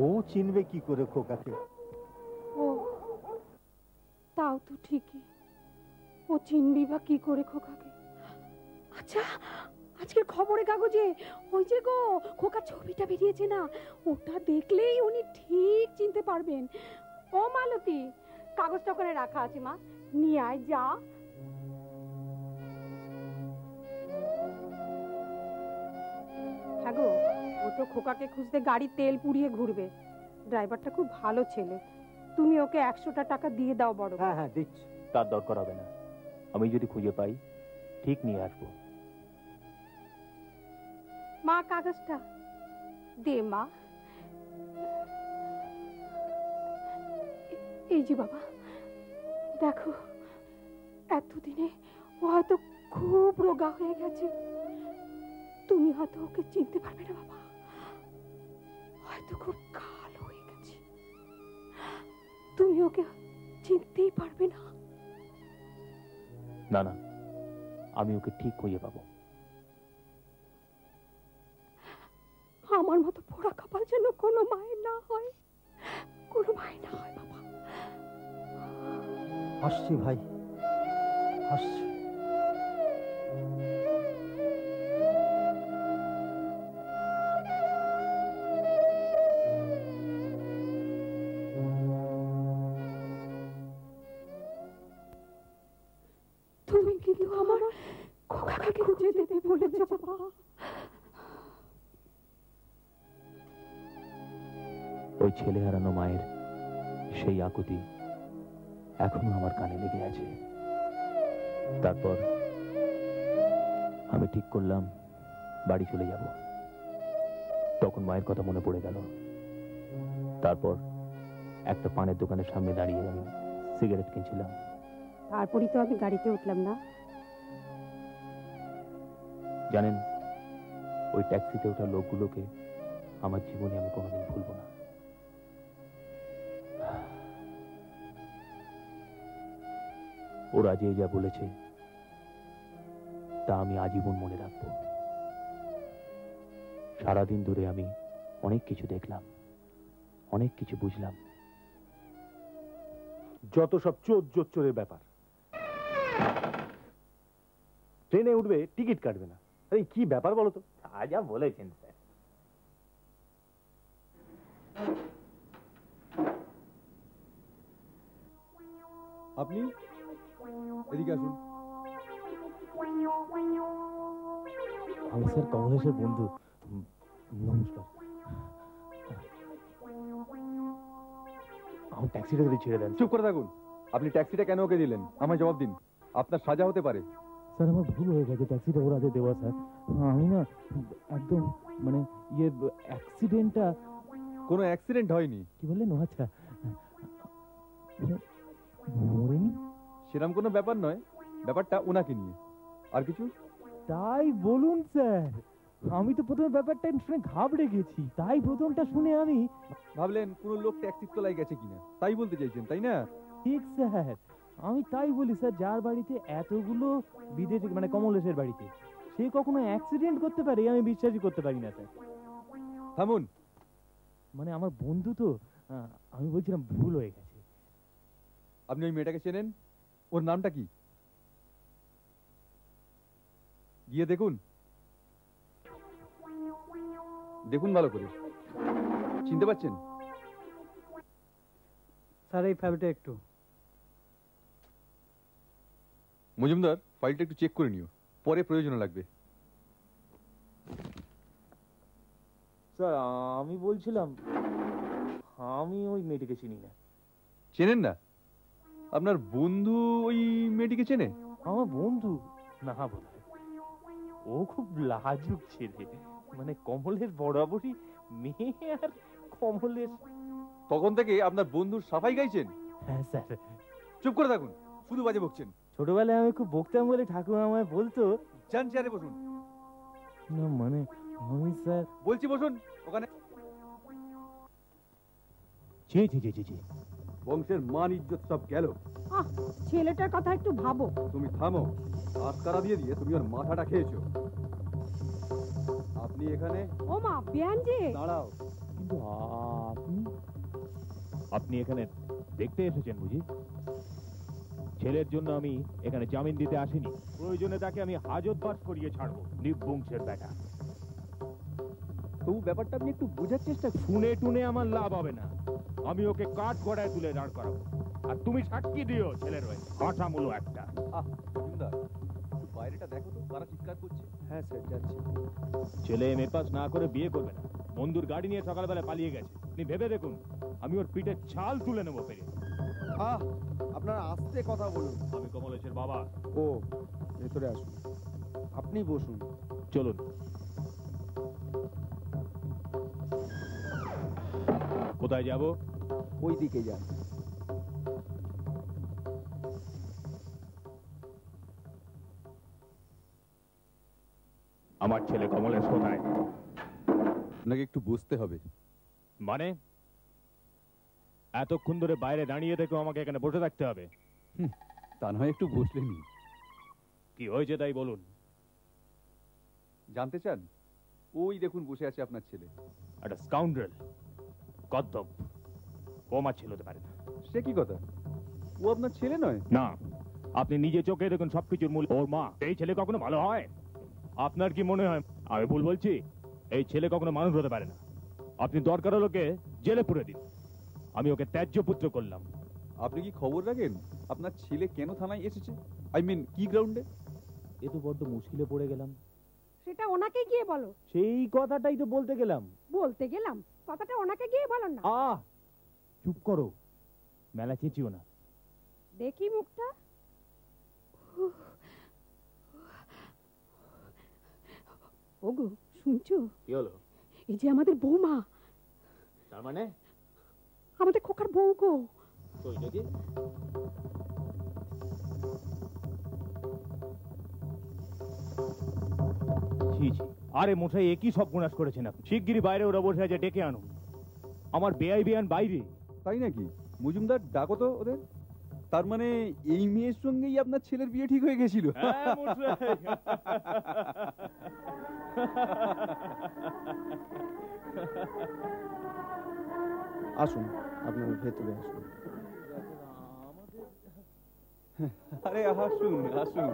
ও চিনবে কি করে খোকাকে? ও, তাও তো ঠিকই, ও চিনবি বা কি করে খোকাকে? আচ্ছা, আজকের খবরের কাগজে ওই যে গো খোকার ছবিটা বেরিয়েছে না, ওটা দেখলেই উনি ঠিক চিনতে পারবেন। ও মালতী, কাগজটা ওখানে রাখা আছে, মা নিয়ে আয়, যা। তো খোকাকে খুঁজতে গাড়ি তেল পুড়িয়ে ঘুরবে। ড্রাইভারটা খুব ভালো ছেলে, তুমি ওকে 100টা টাকা দিয়ে দাও বড়। হ্যাঁ হ্যাঁ দিচ্ছি। তার দরকার হবে না, আমি যদি খুঁজে পাই ঠিক নিয়ে আসবো। মা কাগজটা দে মা। এই যে বাবা দেখো, এতদিনে ও হয়তো খুব রোগা হয়ে গেছে, তুমি হয়তো ওকে চিনতে পারবে না বাবা, হয়তো খুব কালো হয়ে গেছে, তুমি ওকে চিনতেই পারবে না। না না, আমি ওকে ঠিক খুঁজে পাবো। আমার মতো পোড়া কপাল যেন কোনো মায়ের না হয়, কোনো মায়ের না হয় বাবা। আসছি ভাই, আসছি। তুমি কিন্তু আমার খোকাকে খুঁজে দেবে বলেছো বাবা। ওই ছেলে হারানো মায়ের সেই আকুতি এখনো আমার কানে লেগে আছে। তারপর আমি ঠিক করলাম বাড়ি চলে যাব। তখন মায়ের কথা মনে পড়ে গেল। তারপর একটা পানের দোকানের সামনে দাঁড়িয়ে আমি সিগারেট কিনছিলাম। তারপরই তো আমি গাড়িতে উঠলাম না। জানেন, ওই ট্যাক্সিতে ওঠা লোকগুলোকে আমার জীবনে আমি কোনোদিন ভুলবো না। ওরা যে যা বলেছে তা আমি আজীবন মনে রাখবো। সারাদিন ধরে আমি অনেক কিছু দেখলাম, অনেক কিছু বুঝলাম। যত সব চোরের ব্যাপার। ট্রেনে উঠবে, টিকিট কাটবে না। এই কি ব্যাপার বলো তো? যা বলেছেন স্যার। আপনি এদিকে আসুন। আমি স্যার কমলেশের বন্ধু। নমস্কার। আমার ট্যাক্সিটা যদি ছেড়ে দেন। চুপ করে থাকুন। আপনি ট্যাক্সিটা কেন ওকে দিলেন আমায় জবাব দিন। আপনার সাজা হতে পারে। স্যার আমার ভুল হয়ে গেছে, ট্যাক্সিটা ওর হাতে দেওয়া স্যার। আমি না একদম মানে অ্যাক্সিডেন্টটা। কোনো অ্যাক্সিডেন্ট হয়নি। কি বললেন? ও আচ্ছা, মরেনি? সেরকম কোনো ব্যাপার নয়, ব্যাপারটা ওনাকে নিয়ে। আর কিছু? তাই বলুন স্যার। আমি তো প্রথমে ব্যাপারটা শুনে ঘাবড়ে গেছি, তাই প্রথমটা শুনে আমি ভাবলেন কোনো লোক ট্যাক্সির তলায় গেছে কিনা, তাই বলতে চাইছেন, তাই না? ঠিক স্যার, আমি তাই বলি স্যার। যার বাড়িতে এতগুলো বিদেশি মানে কমলেশের বাড়িতে, সে কখনো অ্যাক্সিডেন্ট করতে পারে আমি বিশ্বাসই করতে পারি না স্যার। থামুন। মানে আমার বন্ধু তো, আমি বলছিলাম ভুল হয়ে গেছে। আপনি ওই মেয়েটাকে চেনেন? ওর নামটা কি? গিয়ে দেখুন, দেখুন ভালো করে। চিনতে পারছেন? স্যার এই ফাইলটা একটু। মজুমদার, ফাইলটা একটু চেক করে নিও, পরে প্রয়োজন লাগবে। স্যার আমি বলছিলাম আমি ওই মেয়েটিকে চিনি না। চেনেন না? আপনার বন্ধু ওই মেয়েটিকে চেনে? আমার বন্ধু না বোধ হয়। ও খুব লাজুক ছেলে, মানে কমলের বরাবরই মেয়ে আর কমলের। তখন থেকে আপনার বন্ধুর সাফাই গাইছেন? হ্যাঁ স্যার। চুপ করে থাকুন, শুধু বাজে বকছেন। ছোটবেলায় আমি খুব বকতাম বলে ঠাকুমা আমায় বলতো। যান চেয়ারে বসুন। না মানে আমি স্যার বলছি বসুন ওখানে। জি জি জি জি জি। বংশের মান ইজ্জত সব গেল। ছেলেটার কথা একটু ভাবো। তুমি থামো। আস্কারা দিয়ে দিয়ে তুমি ওর মাথাটা খেয়েছো। আপনি এখানে? ও মা বিয়ান জি দাঁড়াও। কিন্তু আপনি এখানে দেখতে এসেছেন বুঝি? ছেলের জন্য আমি এখানে জামিন দিতে আসিনি। প্রয়োজনে তাকে আমি হাজতবাস করিয়ে ছাড়বো, নির্বংশের বেটা। তবু ব্যাপারটা আপনি একটু বোঝার চেষ্টা। শুনে টুনে আমার লাভ হবে না। আমি ওকে কাঠ গড়ায় তুলে দাঁড় করাবো, আর তুমি সাক্ষী দিও ছেলের হয়ে। কাঁচা মূলো একটা। সুন্দর, বাইরে মেয়েটা দেখো তো, তারা চিৎকার করছে। হ্যাঁ স্যার, যাচ্ছি। ছেলে মেয়ে পাস না করে বিয়ে করবে না, বন্ধুর গাড়ি নিয়ে সকালবেলা পালিয়ে গেছে। আপনি ভেবে দেখুন, আমি ওর পিঠের ছাল তুলে নেবো পেরে। আপনারা আস্তে কথা বলুন। আমি কমলেশের বাবা। ও, ভেতরে আসুন, আপনি বসুন। চলুন। কোথায় যাব? ওই দিকে যান। আমার ছেলে কমলেশ কোথায়? আপনাকে একটু বুঝতে হবে। মানে এতক্ষণ ধরে বাইরে দাঁড়িয়ে থেকেও আমাকে এখানে বসে থাকতে হবে? তা নয়, একটু বসলেনি। কি হয়েছে তাই বলুন। জানতে চান? ওই দেখুন বসে আছে আপনার ছেলে। একটা স্কাউন্ডারেল, কদ্দপ। ও আমার ছেলে হতে পারে না। সে কি কথা? ও আপনার ছেলে নয়? না, আপনি নিজে চোখে দেখুন সবকিছুর মূল ওর মা। এই ছেলে কখনো ভালো হয়? আপনার কি মনে হয় আমি ভুল বলছি? এই ছেলে কখনো মানুষ হতে পারে না। আপনি দরকার হলো ওকে জেলে পুরে দিন। আমি ওকে ত্যায্য পুত্র করলাম। আপনি কি খবর রাখেন আপনার ছেলে কেন থানায় এসেছে? আই মিন কি গ্রাউন্ডে? এ তো বড্ড মুশকিলে পড়ে গেলাম। সেটা ওনাকে গিয়ে বলো। সেই কথাটাই তো বলতে গেলাম। কথাটা ওনাকে গিয়ে বলো না। চুপ করো, মেলা চেঁচিও না। দেখি মুখটা। ওগো, শুনছো? কি হলো? এই যে আমাদের বৌমা, তার মানে আমাদের খোকার বউ গো। কই দেখি। আরে মশাই, একই সব গুনাশ করেছেন আপনি। শিগগিরই বাইরে ওরা বসে আছে, ডেকে আনুন। আমার বেআই বেআন বাইরে। তাই নাকি? মজুমদার, ডাকো তো ওদের। তার মানে এই মেয়ের সঙ্গেই আপনার ছেলের বিয়ে ঠিক হয়ে গেছিল? আসুন, আপনারা ভেতরে আসুন। আরে আসুন আসুন।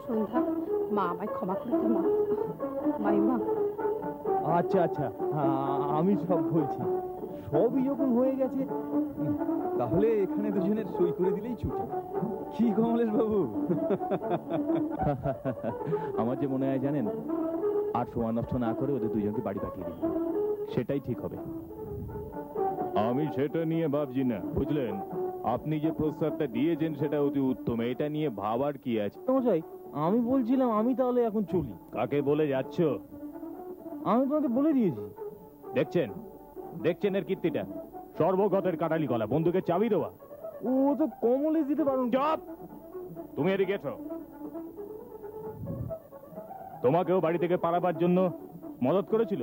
সন্ধ্যা, মা আমায় ক্ষমা করে দে মা। মাইমা, আচ্ছা আচ্ছা, আমি সব বলছি। সবই যখন হয়ে গেছে, তাহলে এখানে দুজনের সই করে দিলেই ছুটি। কি কমলেশ বাবু? আমার যে মনে হয় জানেন, আর সময় নষ্ট না করে ওদের দুজনকে বাড়ি পাঠিয়ে দিন। সেটাই ঠিক হবে। আমি সেটা নিয়ে ভাবছি না, বুঝলেন? আপনি যে প্রস্তাবটা দিয়েছেন সেটা অতি উত্তম। এটা নিয়ে ভাবার কি আছে? মশাই, আমি বলছিলাম আমি তাহলে এখন চলি। কাকে বলে যাচ্ছ? আমি তোমাকে বলে দিয়েছি। দেখছেন দেখছেন এর কীর্তিটা? সর্বগতের কাটালি গলা, বন্দুকের চাবি দেওয়া। ও তো কমলেশ দিতে পারুন। চুপ! তুমি এদিকে এসো। তোমাকেও বাড়ি থেকে পালাবার জন্য মদত করেছিল।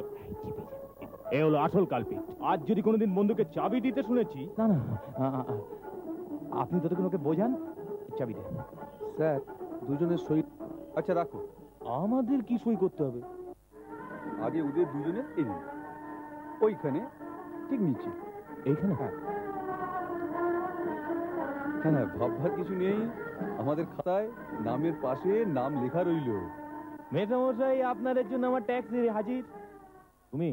এ হলো আসল কালপিট। আজ যদি কোনোদিন বন্ধুকে চাবি দিতে শুনেছি। না না, আপনি ততক্ষণ ওকে বোঝান, চাবি দেন। স্যার, দুজনের সই। আচ্ছা রাখো। আমাদের কি সই করতে হবে? আগে ওদের দুজনের এই নিন। ওইখানে ঠিক নিচে। এইখানে? হ্যাঁ হ্যাঁ, ভাববার কিছু নেই। আমাদের খাতায় নামের পাশে নাম লেখা রইল। মেসমশাই, আপনার জন্য আমার ট্যাক্সি হাজির। তুমি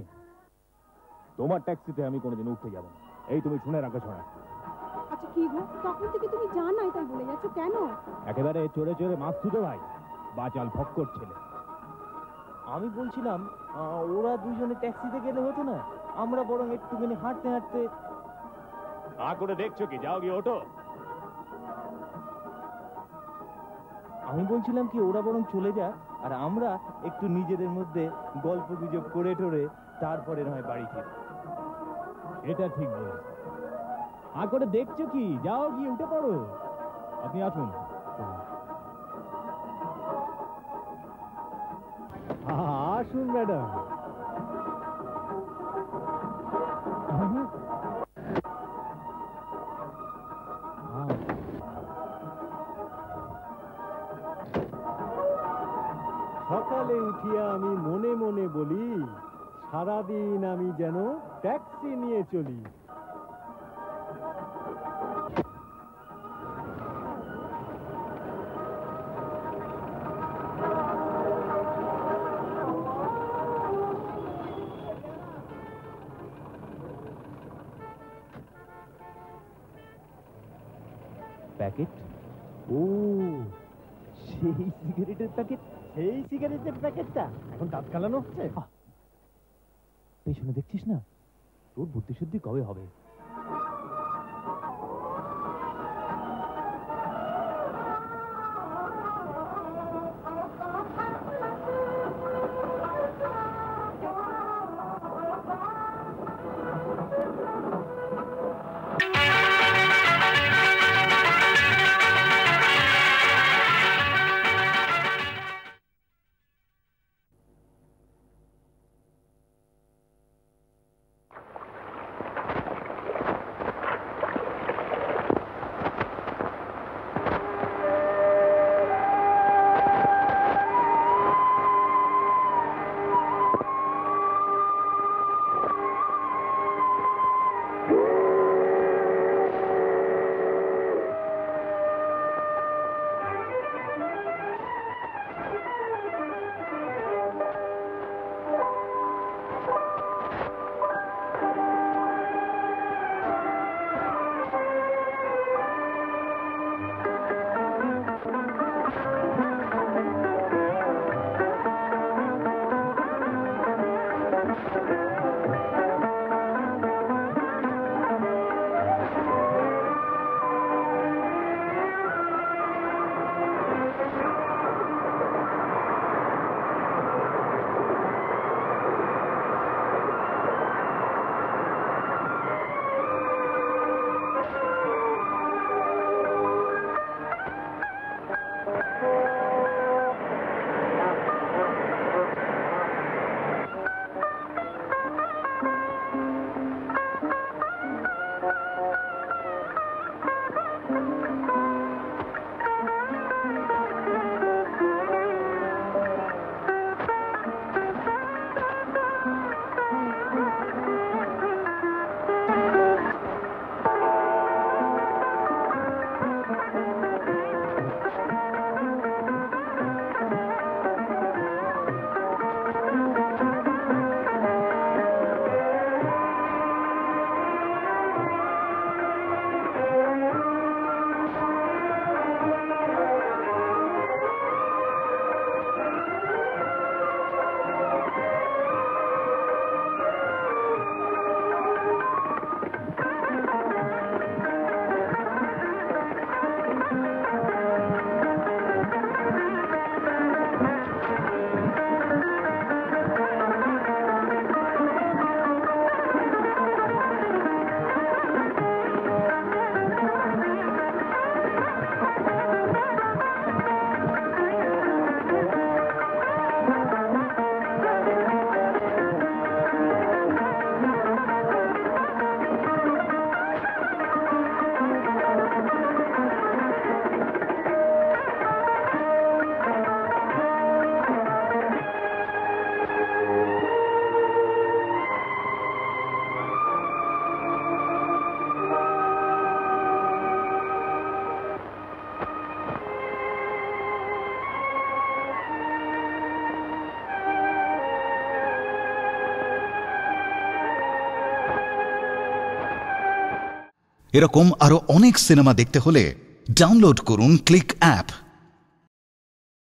তোমার ট্যাক্সিতে আমি কোনোদিন উঠতে যাব না। এই তুমি শুনে রাখো। শোনা। আচ্ছা কি গো, তখন থেকে তুমি জানাই তাই বলে যাচ্ছ কেন? একেবারে চড়ে চড়ে মাছ তুতো ভাই, বাচাল ফক্কর ছেলে। আমি বলছিলাম ওরা দুজনে ট্যাক্সিতে গেলে হতো না? আমরা বরং একটুখানি হাঁটতে হাঁটতে। করে দেখছো কি? যাও গিয়ে ওঠো। আমি বলছিলাম কি, ওরা বরং চলে যাক, আর আমরা একটু নিজেদের মধ্যে গল্প গুজব করে টোরে তারপরে নয় বাড়ি ফিরি। এটা ঠিক বলে। করে দেখছো কি? যাও গিয়ে উঠে পড়ো। আপনি আসুন। আসুন ম্যাডাম। সকালে উঠিয়া আমি মনে মনে বলি, সারাদিন আমি যেন ট্যাক্সি নিয়ে চলি। প্যাকেট। ও, সেই সিগারেটের প্যাকেট, সেই সিগারেটের প্যাকেটটা এখন দাঁত কালানো হচ্ছে। পেছনে দেখছিস না? তোর বুদ্ধি শুদ্ধি কবে হবে? এরকম আরো অনেক সিনেমা দেখতে হলে ডাউনলোড করুন ক্লিক অ্যাপ।